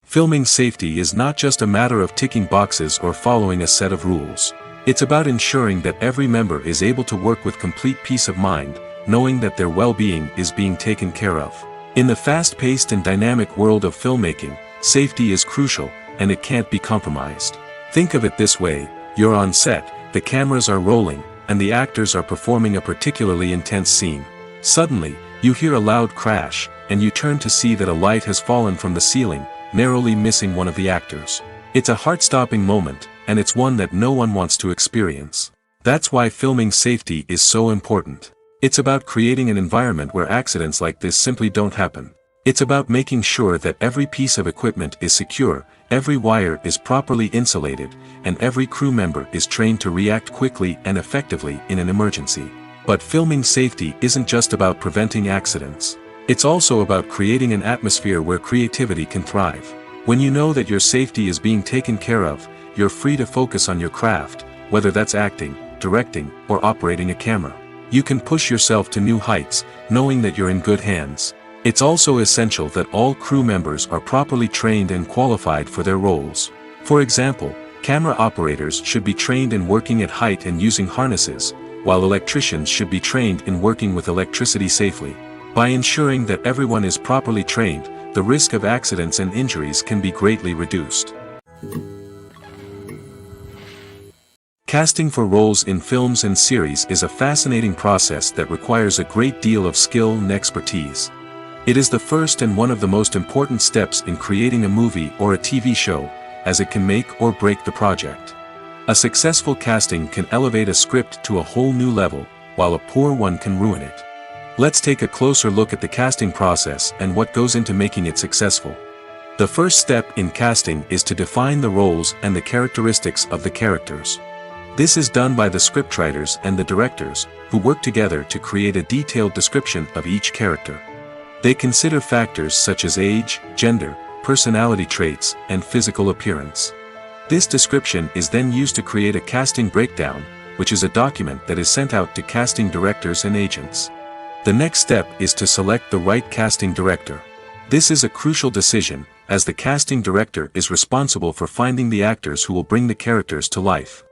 Filming safety is not just a matter of ticking boxes or following a set of rules. It's about ensuring that every member is able to work with complete peace of mind, knowing that their well-being is being taken care of. In the fast-paced and dynamic world of filmmaking, safety is crucial, and it can't be compromised. Think of it this way: you're on set, the cameras are rolling, and the actors are performing a particularly intense scene. Suddenly, you hear a loud crash, and you turn to see that a light has fallen from the ceiling, narrowly missing one of the actors. It's a heart-stopping moment, and it's one that no one wants to experience. That's why filming safety is so important. It's about creating an environment where accidents like this simply don't happen. It's about making sure that every piece of equipment is secure, every wire is properly insulated, and every crew member is trained to react quickly and effectively in an emergency. But filming safety isn't just about preventing accidents. It's also about creating an atmosphere where creativity can thrive. When you know that your safety is being taken care of, you're free to focus on your craft, whether that's acting, directing, or operating a camera. You can push yourself to new heights, knowing that you're in good hands. It's also essential that all crew members are properly trained and qualified for their roles. For example, camera operators should be trained in working at height and using harnesses, while electricians should be trained in working with electricity safely. By ensuring that everyone is properly trained, the risk of accidents and injuries can be greatly reduced. Casting for roles in films and series is a fascinating process that requires a great deal of skill and expertise. It is the first and one of the most important steps in creating a movie or a TV show, as it can make or break the project. A successful casting can elevate a script to a whole new level, while a poor one can ruin it. Let's take a closer look at the casting process and what goes into making it successful. The first step in casting is to define the roles and the characteristics of the characters. This is done by the scriptwriters and the directors, who work together to create a detailed description of each character. They consider factors such as age, gender, personality traits, and physical appearance. This description is then used to create a casting breakdown, which is a document that is sent out to casting directors and agents. The next step is to select the right casting director. This is a crucial decision, as the casting director is responsible for finding the actors who will bring the characters to life.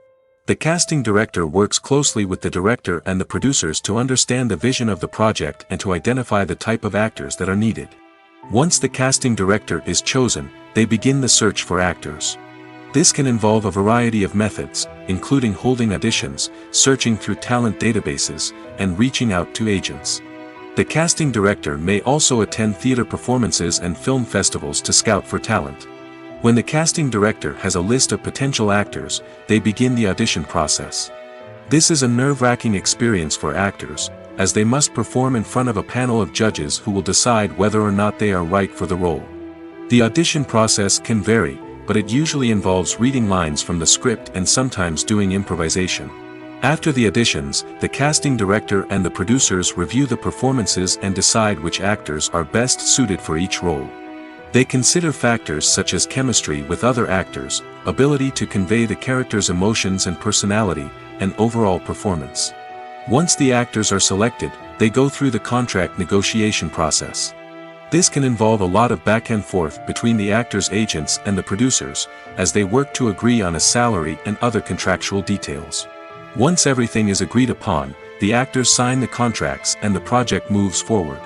The casting director works closely with the director and the producers to understand the vision of the project and to identify the type of actors that are needed. Once the casting director is chosen, they begin the search for actors. This can involve a variety of methods, including holding auditions, searching through talent databases, and reaching out to agents. The casting director may also attend theater performances and film festivals to scout for talent. When the casting director has a list of potential actors, they begin the audition process. This is a nerve-wracking experience for actors, as they must perform in front of a panel of judges who will decide whether or not they are right for the role. The audition process can vary, but it usually involves reading lines from the script and sometimes doing improvisation. After the auditions, the casting director and the producers review the performances and decide which actors are best suited for each role. They consider factors such as chemistry with other actors, ability to convey the character's emotions and personality, and overall performance. Once the actors are selected, they go through the contract negotiation process. This can involve a lot of back and forth between the actors' agents and the producers, as they work to agree on a salary and other contractual details. Once everything is agreed upon, the actors sign the contracts and the project moves forward.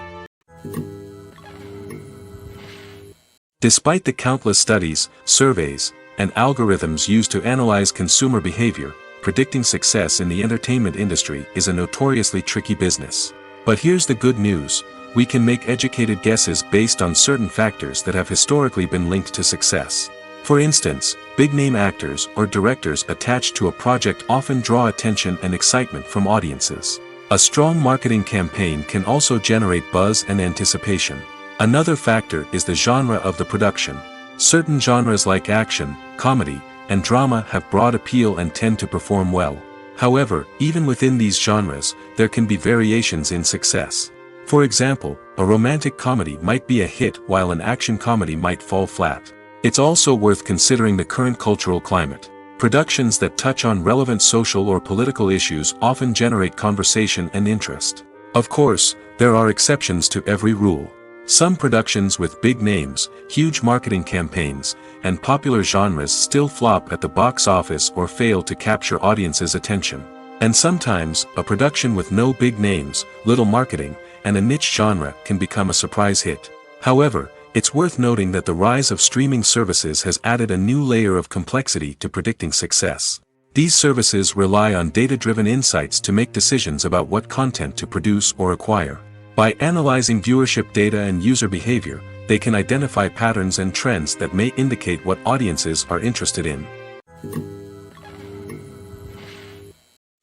Despite the countless studies, surveys, and algorithms used to analyze consumer behavior, predicting success in the entertainment industry is a notoriously tricky business. But here's the good news: we can make educated guesses based on certain factors that have historically been linked to success. For instance, big-name actors or directors attached to a project often draw attention and excitement from audiences. A strong marketing campaign can also generate buzz and anticipation. Another factor is the genre of the production. Certain genres like action, comedy, and drama have broad appeal and tend to perform well. However, even within these genres, there can be variations in success. For example, a romantic comedy might be a hit while an action comedy might fall flat. It's also worth considering the current cultural climate. Productions that touch on relevant social or political issues often generate conversation and interest. Of course, there are exceptions to every rule. Some productions with big names, huge marketing campaigns, and popular genres still flop at the box office or fail to capture audiences' attention. And sometimes, a production with no big names, little marketing, and a niche genre can become a surprise hit. However, it's worth noting that the rise of streaming services has added a new layer of complexity to predicting success. These services rely on data-driven insights to make decisions about what content to produce or acquire. By analyzing viewership data and user behavior, they can identify patterns and trends that may indicate what audiences are interested in.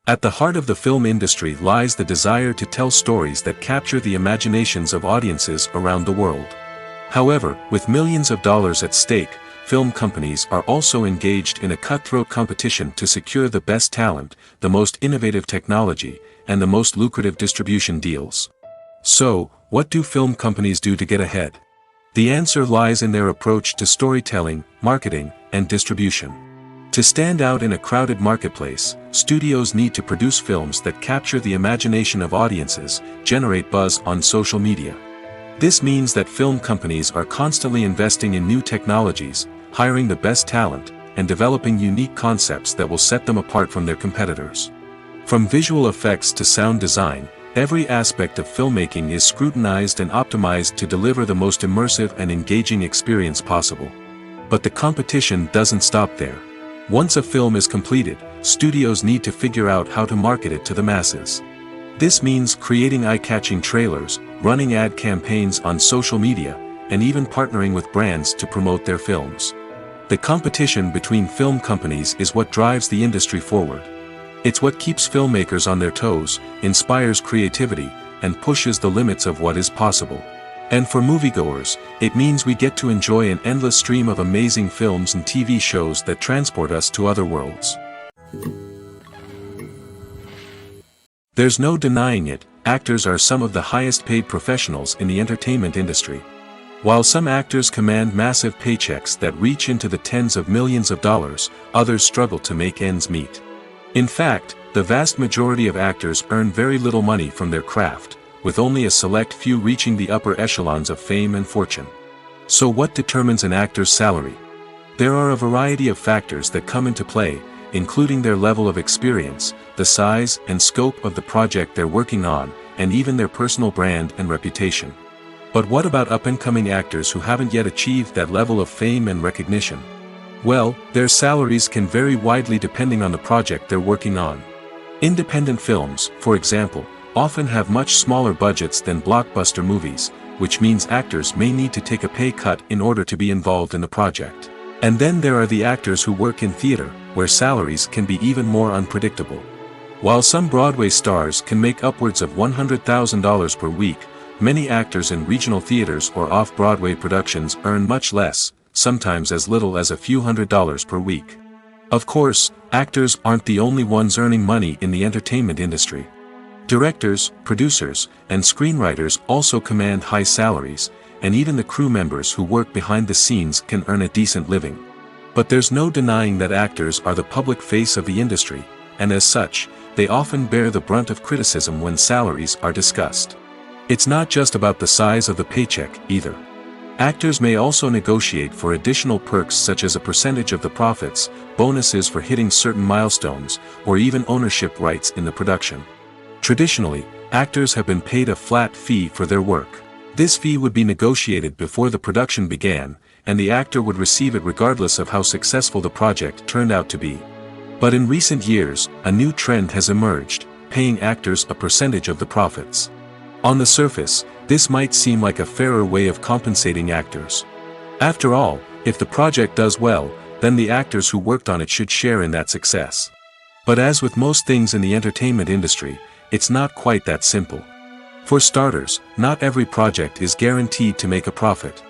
At the heart of the film industry lies the desire to tell stories that capture the imaginations of audiences around the world. However, with millions of dollars at stake, film companies are also engaged in a cutthroat competition to secure the best talent, the most innovative technology, and the most lucrative distribution deals. So, what do film companies do to get ahead? The answer lies in their approach to storytelling, marketing, and distribution. To stand out in a crowded marketplace, studios need to produce films that capture the imagination of audiences, generate buzz on social media. This means that film companies are constantly investing in new technologies, hiring the best talent, and developing unique concepts that will set them apart from their competitors. From visual effects to sound design, every aspect of filmmaking is scrutinized and optimized to deliver the most immersive and engaging experience possible. But the competition doesn't stop there. Once a film is completed, studios need to figure out how to market it to the masses. This means creating eye-catching trailers, running ad campaigns on social media, and even partnering with brands to promote their films. The competition between film companies is what drives the industry forward. It's what keeps filmmakers on their toes, inspires creativity, and pushes the limits of what is possible. And for moviegoers, it means we get to enjoy an endless stream of amazing films and TV shows that transport us to other worlds. There's no denying it, actors are some of the highest paid professionals in the entertainment industry. While some actors command massive paychecks that reach into the tens of millions of dollars, others struggle to make ends meet. In fact, the vast majority of actors earn very little money from their craft, with only a select few reaching the upper echelons of fame and fortune. So what determines an actor's salary? There are a variety of factors that come into play, including their level of experience, the size and scope of the project they're working on, and even their personal brand and reputation. But what about up-and-coming actors who haven't yet achieved that level of fame and recognition? Well, their salaries can vary widely depending on the project they're working on. Independent films, for example, often have much smaller budgets than blockbuster movies, which means actors may need to take a pay cut in order to be involved in the project. And then there are the actors who work in theater, where salaries can be even more unpredictable. While some Broadway stars can make upwards of $100,000 per week, many actors in regional theaters or off-Broadway productions earn much less, sometimes as little as a few $100s per week. Of course, actors aren't the only ones earning money in the entertainment industry. Directors, producers, and screenwriters also command high salaries, and even the crew members who work behind the scenes can earn a decent living. But there's no denying that actors are the public face of the industry, and as such, they often bear the brunt of criticism when salaries are discussed. It's not just about the size of the paycheck, either. Actors may also negotiate for additional perks such as a percentage of the profits, bonuses for hitting certain milestones, or even ownership rights in the production. Traditionally, actors have been paid a flat fee for their work. This fee would be negotiated before the production began, and the actor would receive it regardless of how successful the project turned out to be. But in recent years, a new trend has emerged, paying actors a percentage of the profits. On the surface, this might seem like a fairer way of compensating actors. After all, if the project does well, then the actors who worked on it should share in that success. But as with most things in the entertainment industry, it's not quite that simple. For starters, not every project is guaranteed to make a profit.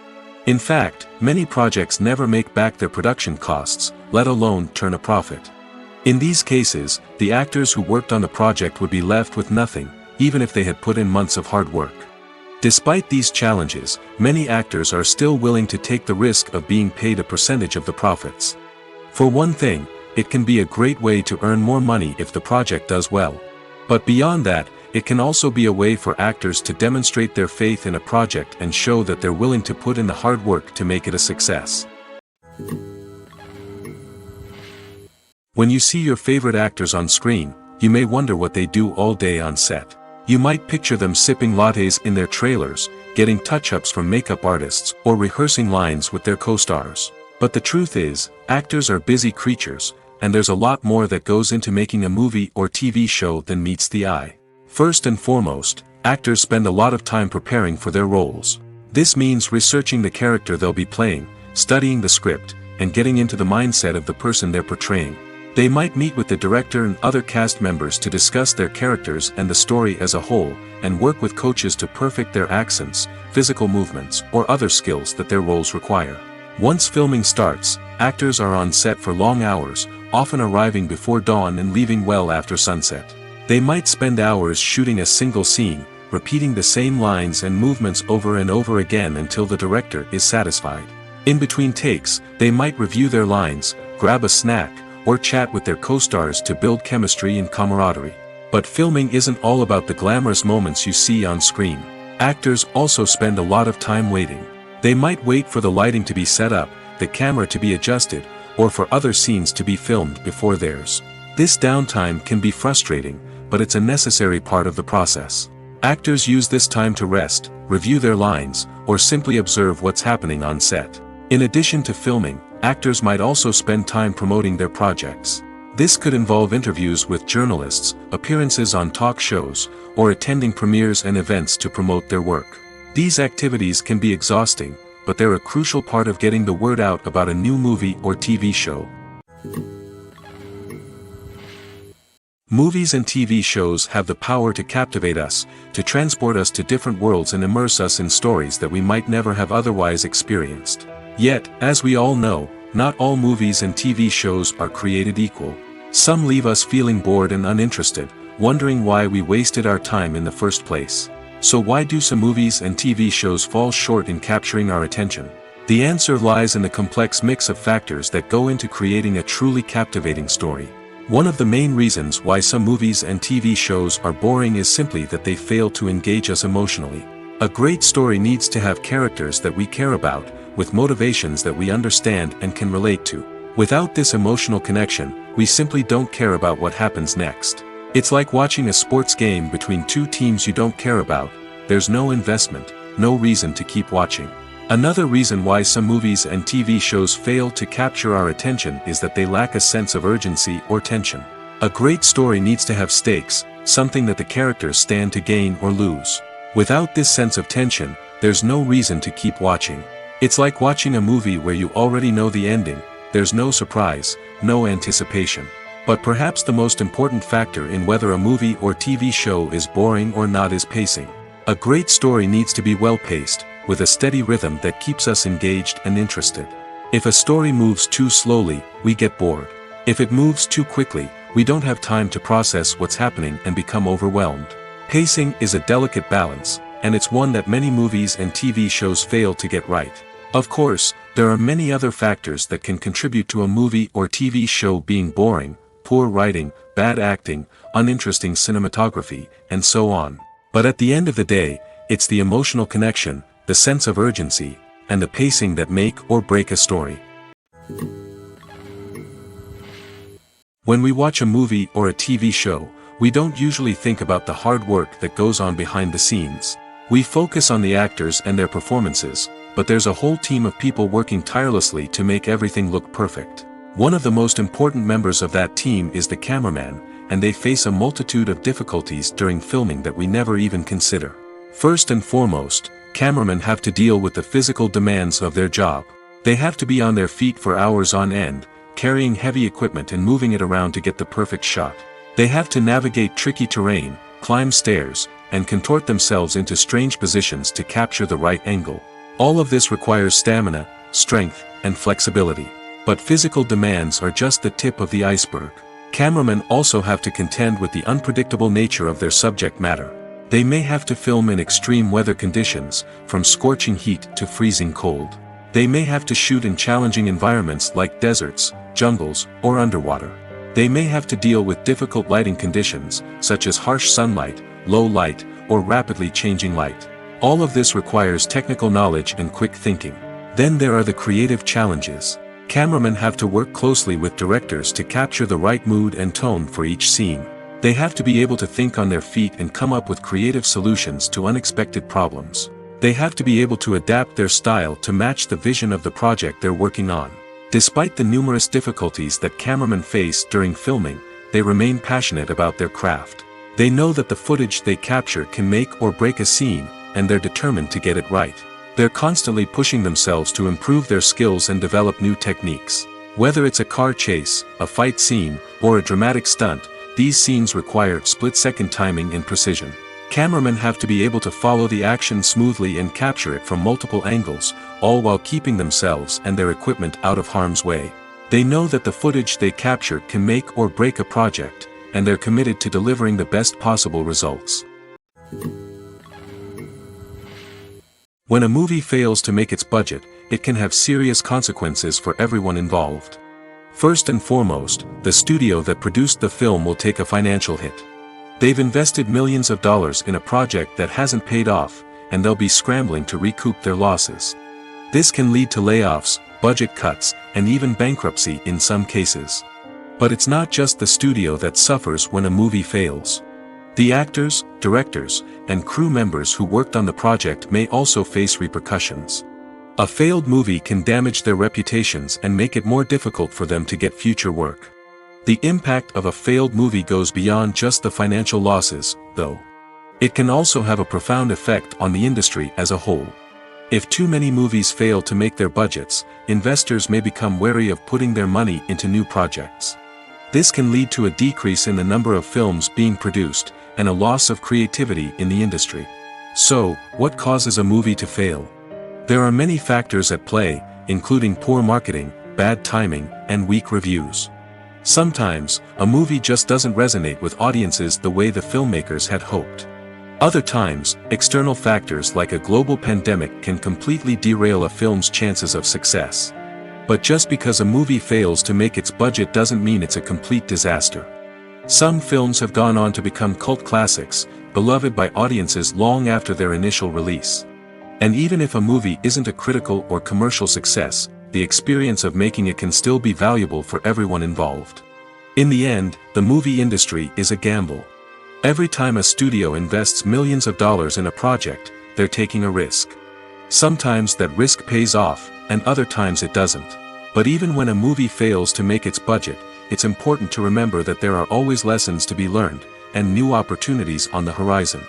In fact, many projects never make back their production costs, let alone turn a profit. In these cases, the actors who worked on the project would be left with nothing, even if they had put in months of hard work. Despite these challenges, many actors are still willing to take the risk of being paid a percentage of the profits. For one thing, it can be a great way to earn more money if the project does well. But beyond that, it can also be a way for actors to demonstrate their faith in a project and show that they're willing to put in the hard work to make it a success. When you see your favorite actors on screen, you may wonder what they do all day on set. You might picture them sipping lattes in their trailers, getting touch-ups from makeup artists, or rehearsing lines with their co-stars. But the truth is, actors are busy creatures, and there's a lot more that goes into making a movie or TV show than meets the eye. First and foremost, actors spend a lot of time preparing for their roles. This means researching the character they'll be playing, studying the script, and getting into the mindset of the person they're portraying. They might meet with the director and other cast members to discuss their characters and the story as a whole, and work with coaches to perfect their accents, physical movements, or other skills that their roles require. Once filming starts, actors are on set for long hours, often arriving before dawn and leaving well after sunset. They might spend hours shooting a single scene, repeating the same lines and movements over and over again until the director is satisfied. In between takes, they might review their lines, grab a snack, or chat with their co-stars to build chemistry and camaraderie. But filming isn't all about the glamorous moments you see on screen. Actors also spend a lot of time waiting. They might wait for the lighting to be set up, the camera to be adjusted, or for other scenes to be filmed before theirs. This downtime can be frustrating, but it's a necessary part of the process. Actors use this time to rest, review their lines, or simply observe what's happening on set. In addition to filming, actors might also spend time promoting their projects. This could involve interviews with journalists, appearances on talk shows, or attending premieres and events to promote their work. These activities can be exhausting, but they're a crucial part of getting the word out about a new movie or TV show. Movies and TV shows have the power to captivate us, to transport us to different worlds and immerse us in stories that we might never have otherwise experienced. Yet, as we all know, not all movies and TV shows are created equal. Some leave us feeling bored and uninterested, wondering why we wasted our time in the first place. So why do some movies and TV shows fall short in capturing our attention? The answer lies in the complex mix of factors that go into creating a truly captivating story. One of the main reasons why some movies and TV shows are boring is simply that they fail to engage us emotionally. A great story needs to have characters that we care about, with motivations that we understand and can relate to. Without this emotional connection, we simply don't care about what happens next. It's like watching a sports game between two teams you don't care about. There's no investment, no reason to keep watching. Another reason why some movies and TV shows fail to capture our attention is that they lack a sense of urgency or tension. A great story needs to have stakes, something that the characters stand to gain or lose. Without this sense of tension, there's no reason to keep watching. It's like watching a movie where you already know the ending, there's no surprise, no anticipation. But perhaps the most important factor in whether a movie or TV show is boring or not is pacing. A great story needs to be well-paced, with a steady rhythm that keeps us engaged and interested. If a story moves too slowly, we get bored. If it moves too quickly, we don't have time to process what's happening and become overwhelmed. Pacing is a delicate balance, and it's one that many movies and TV shows fail to get right. Of course, there are many other factors that can contribute to a movie or TV show being boring: poor writing, bad acting, uninteresting cinematography, and so on. But at the end of the day, it's the emotional connection, the sense of urgency, and the pacing that make or break a story. When we watch a movie or a TV show, we don't usually think about the hard work that goes on behind the scenes. We focus on the actors and their performances, but there's a whole team of people working tirelessly to make everything look perfect. One of the most important members of that team is the cameraman, and they face a multitude of difficulties during filming that we never even consider. First and foremost, cameramen have to deal with the physical demands of their job. They have to be on their feet for hours on end, carrying heavy equipment and moving it around to get the perfect shot. They have to navigate tricky terrain, climb stairs, and contort themselves into strange positions to capture the right angle. All of this requires stamina, strength, and flexibility. But physical demands are just the tip of the iceberg. Cameramen also have to contend with the unpredictable nature of their subject matter. They may have to film in extreme weather conditions, from scorching heat to freezing cold. They may have to shoot in challenging environments like deserts, jungles, or underwater. They may have to deal with difficult lighting conditions, such as harsh sunlight, low light, or rapidly changing light. All of this requires technical knowledge and quick thinking. Then there are the creative challenges. Cameramen have to work closely with directors to capture the right mood and tone for each scene. They have to be able to think on their feet and come up with creative solutions to unexpected problems. They have to be able to adapt their style to match the vision of the project they're working on. Despite the numerous difficulties that cameramen face during filming, they remain passionate about their craft. They know that the footage they capture can make or break a scene, and they're determined to get it right. They're constantly pushing themselves to improve their skills and develop new techniques. Whether it's a car chase, a fight scene, or a dramatic stunt, these scenes require split-second timing and precision. Cameramen have to be able to follow the action smoothly and capture it from multiple angles, all while keeping themselves and their equipment out of harm's way. They know that the footage they capture can make or break a project, and they're committed to delivering the best possible results. When a movie fails to make its budget, it can have serious consequences for everyone involved. First and foremost, the studio that produced the film will take a financial hit. They've invested millions of dollars in a project that hasn't paid off, and they'll be scrambling to recoup their losses. This can lead to layoffs, budget cuts, and even bankruptcy in some cases. But it's not just the studio that suffers when a movie fails. The actors, directors, and crew members who worked on the project may also face repercussions. A failed movie can damage their reputations and make it more difficult for them to get future work. The impact of a failed movie goes beyond just the financial losses, though. It can also have a profound effect on the industry as a whole. If too many movies fail to make their budgets, investors may become wary of putting their money into new projects. This can lead to a decrease in the number of films being produced, and a loss of creativity in the industry. So, what causes a movie to fail? There are many factors at play, including poor marketing, bad timing, and weak reviews. Sometimes, a movie just doesn't resonate with audiences the way the filmmakers had hoped. Other times, external factors like a global pandemic can completely derail a film's chances of success. But just because a movie fails to make its budget doesn't mean it's a complete disaster. Some films have gone on to become cult classics, beloved by audiences long after their initial release. And even if a movie isn't a critical or commercial success, the experience of making it can still be valuable for everyone involved. In the end, the movie industry is a gamble. Every time a studio invests millions of dollars in a project, they're taking a risk. Sometimes that risk pays off, and other times it doesn't. But even when a movie fails to make its budget, it's important to remember that there are always lessons to be learned, and new opportunities on the horizon.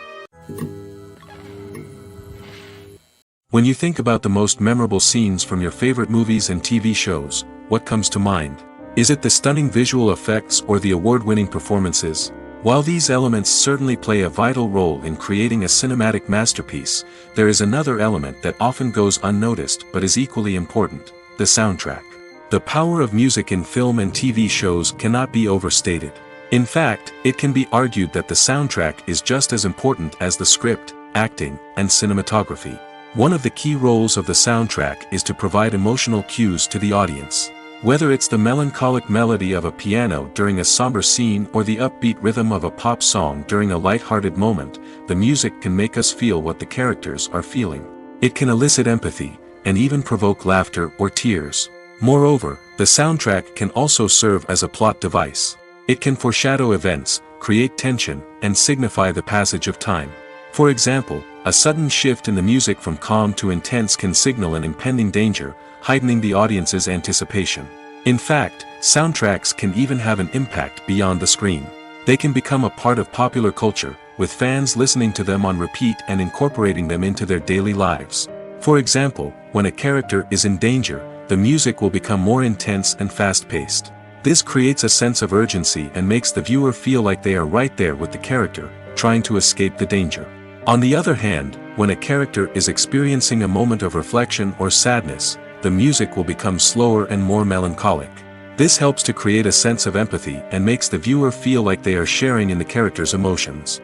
When you think about the most memorable scenes from your favorite movies and TV shows, what comes to mind? Is it the stunning visual effects or the award-winning performances? While these elements certainly play a vital role in creating a cinematic masterpiece, there is another element that often goes unnoticed but is equally important: the soundtrack. The power of music in film and TV shows cannot be overstated. In fact, it can be argued that the soundtrack is just as important as the script, acting, and cinematography. One of the key roles of the soundtrack is to provide emotional cues to the audience. Whether it's the melancholic melody of a piano during a somber scene or the upbeat rhythm of a pop song during a light-hearted moment, the music can make us feel what the characters are feeling. It can elicit empathy, and even provoke laughter or tears. Moreover, the soundtrack can also serve as a plot device. It can foreshadow events, create tension, and signify the passage of time. For example, a sudden shift in the music from calm to intense can signal an impending danger, heightening the audience's anticipation. In fact, soundtracks can even have an impact beyond the screen. They can become a part of popular culture, with fans listening to them on repeat and incorporating them into their daily lives. For example, when a character is in danger, the music will become more intense and fast-paced. This creates a sense of urgency and makes the viewer feel like they are right there with the character, trying to escape the danger. On the other hand, when a character is experiencing a moment of reflection or sadness, the music will become slower and more melancholic. This helps to create a sense of empathy and makes the viewer feel like they are sharing in the character's emotions.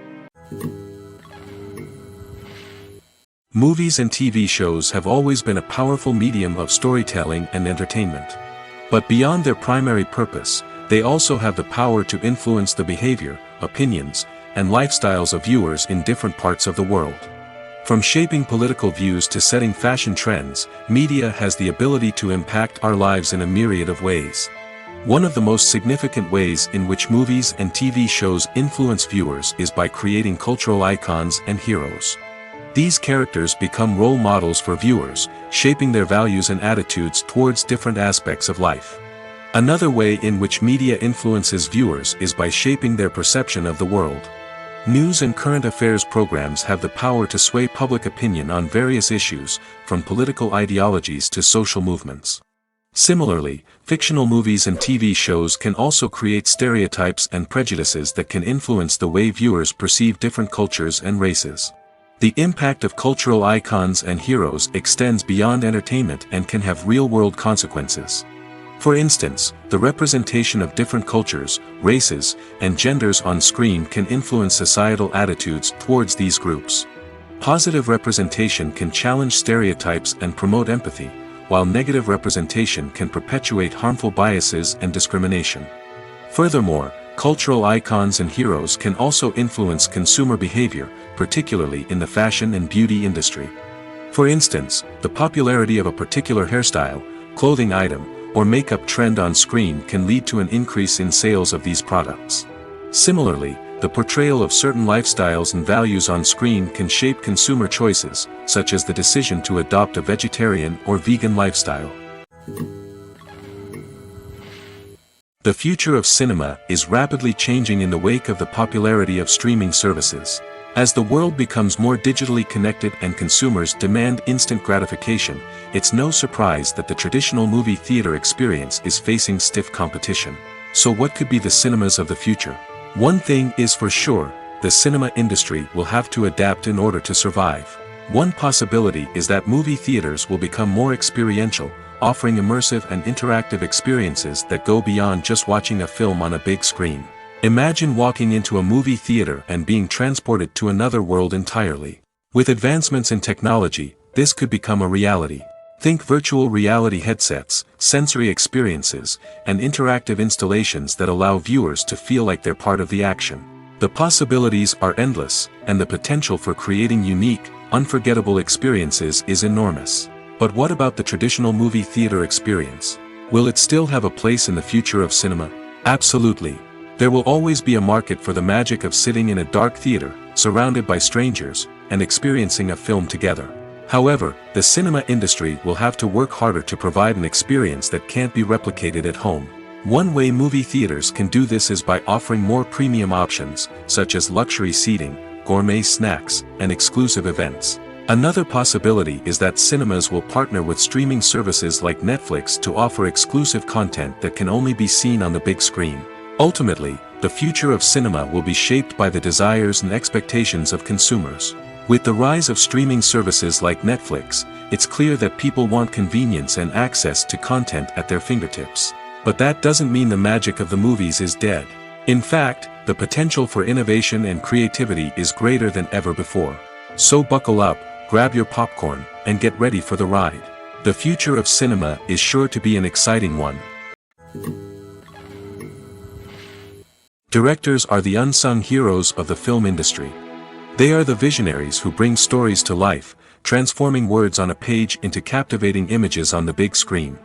Movies and TV shows have always been a powerful medium of storytelling and entertainment. But beyond their primary purpose, they also have the power to influence the behavior, opinions, and lifestyles of viewers in different parts of the world. From shaping political views to setting fashion trends, media has the ability to impact our lives in a myriad of ways. One of the most significant ways in which movies and TV shows influence viewers is by creating cultural icons and heroes. These characters become role models for viewers, shaping their values and attitudes towards different aspects of life. Another way in which media influences viewers is by shaping their perception of the world. News and current affairs programs have the power to sway public opinion on various issues, from political ideologies to social movements. Similarly, fictional movies and TV shows can also create stereotypes and prejudices that can influence the way viewers perceive different cultures and races. The impact of cultural icons and heroes extends beyond entertainment and can have real-world consequences. For instance, the representation of different cultures, races, and genders on screen can influence societal attitudes towards these groups. Positive representation can challenge stereotypes and promote empathy, while negative representation can perpetuate harmful biases and discrimination. Furthermore, cultural icons and heroes can also influence consumer behavior, particularly in the fashion and beauty industry. For instance, the popularity of a particular hairstyle, clothing item, or makeup trend on screen can lead to an increase in sales of these products. Similarly, the portrayal of certain lifestyles and values on screen can shape consumer choices, such as the decision to adopt a vegetarian or vegan lifestyle. The future of cinema is rapidly changing in the wake of the popularity of streaming services. As the world becomes more digitally connected and consumers demand instant gratification, it's no surprise that the traditional movie theater experience is facing stiff competition. So what could be the cinemas of the future? One thing is for sure, the cinema industry will have to adapt in order to survive. One possibility is that movie theaters will become more experiential, offering immersive and interactive experiences that go beyond just watching a film on a big screen. Imagine walking into a movie theater and being transported to another world entirely. With advancements in technology, this could become a reality. Think virtual reality headsets, sensory experiences, and interactive installations that allow viewers to feel like they're part of the action. The possibilities are endless, and the potential for creating unique, unforgettable experiences is enormous. But what about the traditional movie theater experience? Will it still have a place in the future of cinema? Absolutely. There will always be a market for the magic of sitting in a dark theater, surrounded by strangers, and experiencing a film together. However, the cinema industry will have to work harder to provide an experience that can't be replicated at home. One way movie theaters can do this is by offering more premium options, such as luxury seating, gourmet snacks, and exclusive events. Another possibility is that cinemas will partner with streaming services like Netflix to offer exclusive content that can only be seen on the big screen. Ultimately, the future of cinema will be shaped by the desires and expectations of consumers. With the rise of streaming services like Netflix, it's clear that people want convenience and access to content at their fingertips. But that doesn't mean the magic of the movies is dead. In fact, the potential for innovation and creativity is greater than ever before. So buckle up, grab your popcorn, and get ready for the ride. The future of cinema is sure to be an exciting one. Directors are the unsung heroes of the film industry. They are the visionaries who bring stories to life, transforming words on a page into captivating images on the big screen.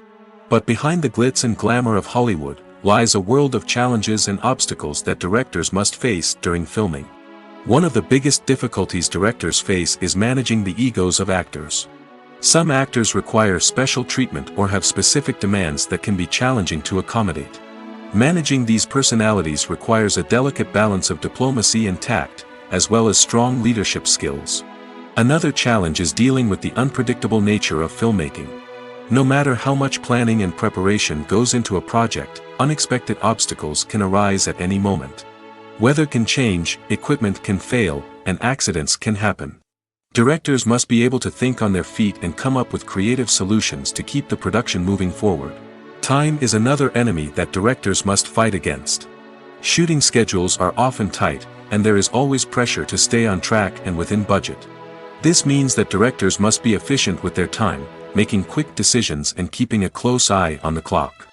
But behind the glitz and glamour of Hollywood, lies a world of challenges and obstacles that directors must face during filming. One of the biggest difficulties directors face is managing the egos of actors. Some actors require special treatment or have specific demands that can be challenging to accommodate. Managing these personalities requires a delicate balance of diplomacy and tact, as well as strong leadership skills. Another challenge is dealing with the unpredictable nature of filmmaking. No matter how much planning and preparation goes into a project, unexpected obstacles can arise at any moment. Weather can change, equipment can fail, and accidents can happen. Directors must be able to think on their feet and come up with creative solutions to keep the production moving forward. Time is another enemy that directors must fight against. Shooting schedules are often tight, and there is always pressure to stay on track and within budget. This means that directors must be efficient with their time, making quick decisions and keeping a close eye on the clock.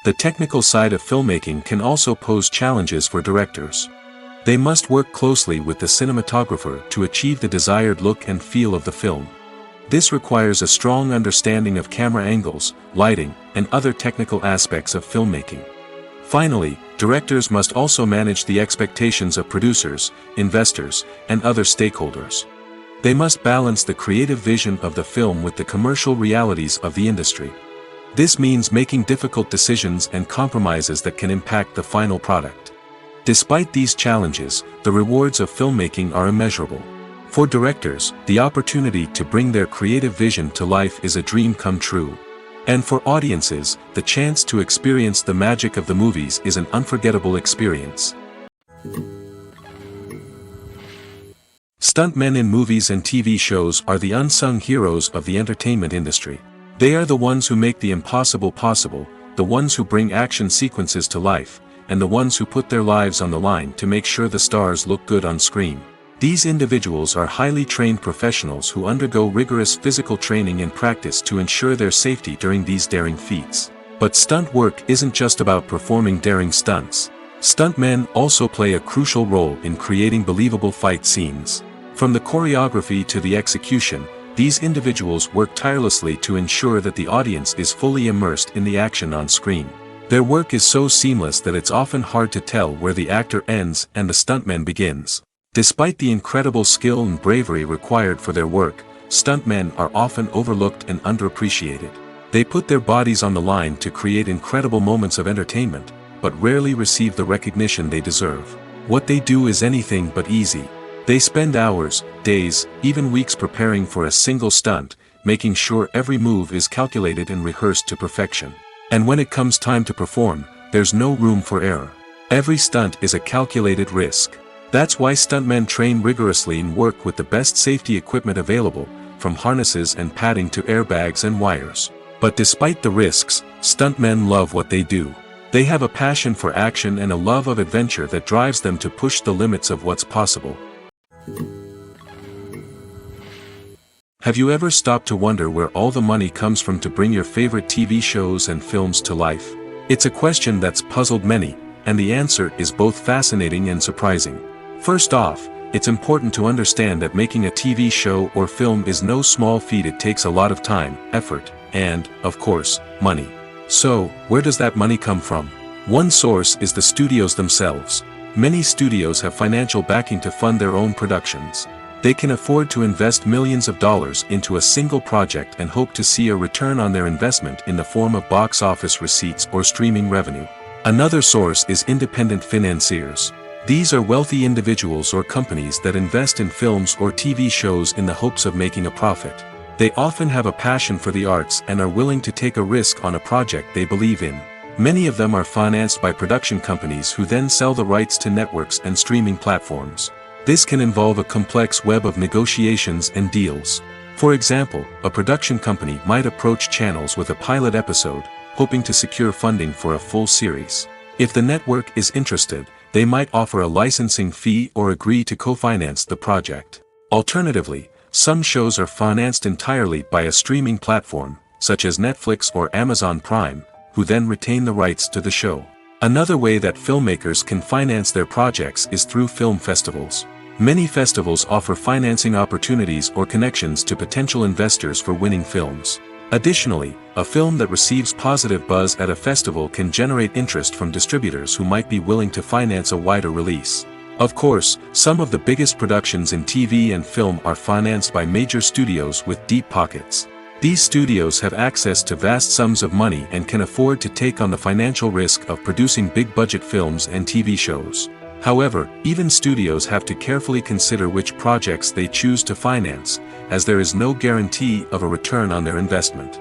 The technical side of filmmaking can also pose challenges for directors. They must work closely with the cinematographer to achieve the desired look and feel of the film. This requires a strong understanding of camera angles, lighting, and other technical aspects of filmmaking. Finally, directors must also manage the expectations of producers, investors, and other stakeholders. They must balance the creative vision of the film with the commercial realities of the industry. This means making difficult decisions and compromises that can impact the final product. Despite these challenges, the rewards of filmmaking are immeasurable. For directors, the opportunity to bring their creative vision to life is a dream come true. And for audiences, the chance to experience the magic of the movies is an unforgettable experience. Stuntmen in movies and TV shows are the unsung heroes of the entertainment industry. They are the ones who make the impossible possible, the ones who bring action sequences to life, and the ones who put their lives on the line to make sure the stars look good on screen. These individuals are highly trained professionals who undergo rigorous physical training and practice to ensure their safety during these daring feats. But stunt work isn't just about performing daring stunts. Stuntmen also play a crucial role in creating believable fight scenes. From the choreography to the execution, these individuals work tirelessly to ensure that the audience is fully immersed in the action on screen. Their work is so seamless that it's often hard to tell where the actor ends and the stuntman begins. Despite the incredible skill and bravery required for their work, stuntmen are often overlooked and underappreciated. They put their bodies on the line to create incredible moments of entertainment, but rarely receive the recognition they deserve. What they do is anything but easy. They spend hours, days, even weeks preparing for a single stunt, making sure every move is calculated and rehearsed to perfection. And when it comes time to perform, there's no room for error. Every stunt is a calculated risk. That's why stuntmen train rigorously and work with the best safety equipment available, from harnesses and padding to airbags and wires. But despite the risks, stuntmen love what they do. They have a passion for action and a love of adventure that drives them to push the limits of what's possible. Have you ever stopped to wonder where all the money comes from to bring your favorite TV shows and films to life? It's a question that's puzzled many, and the answer is both fascinating and surprising. First off, it's important to understand that making a TV show or film is no small feat. It takes a lot of time, effort, and, of course, money. So, where does that money come from? One source is the studios themselves. Many studios have financial backing to fund their own productions. They can afford to invest millions of dollars into a single project and hope to see a return on their investment in the form of box office receipts or streaming revenue. Another source is independent financiers. These are wealthy individuals or companies that invest in films or TV shows in the hopes of making a profit. They often have a passion for the arts and are willing to take a risk on a project they believe in. Many of them are financed by production companies who then sell the rights to networks and streaming platforms. This can involve a complex web of negotiations and deals. For example, a production company might approach channels with a pilot episode, hoping to secure funding for a full series. If the network is interested, they might offer a licensing fee or agree to co-finance the project. Alternatively, some shows are financed entirely by a streaming platform, such as Netflix or Amazon Prime, who then retain the rights to the show. Another way that filmmakers can finance their projects is through film festivals. Many festivals offer financing opportunities or connections to potential investors for winning films. Additionally, a film that receives positive buzz at a festival can generate interest from distributors who might be willing to finance a wider release. Of course, some of the biggest productions in TV and film are financed by major studios with deep pockets. These studios have access to vast sums of money and can afford to take on the financial risk of producing big-budget films and TV shows. However, even studios have to carefully consider which projects they choose to finance, as there is no guarantee of a return on their investment.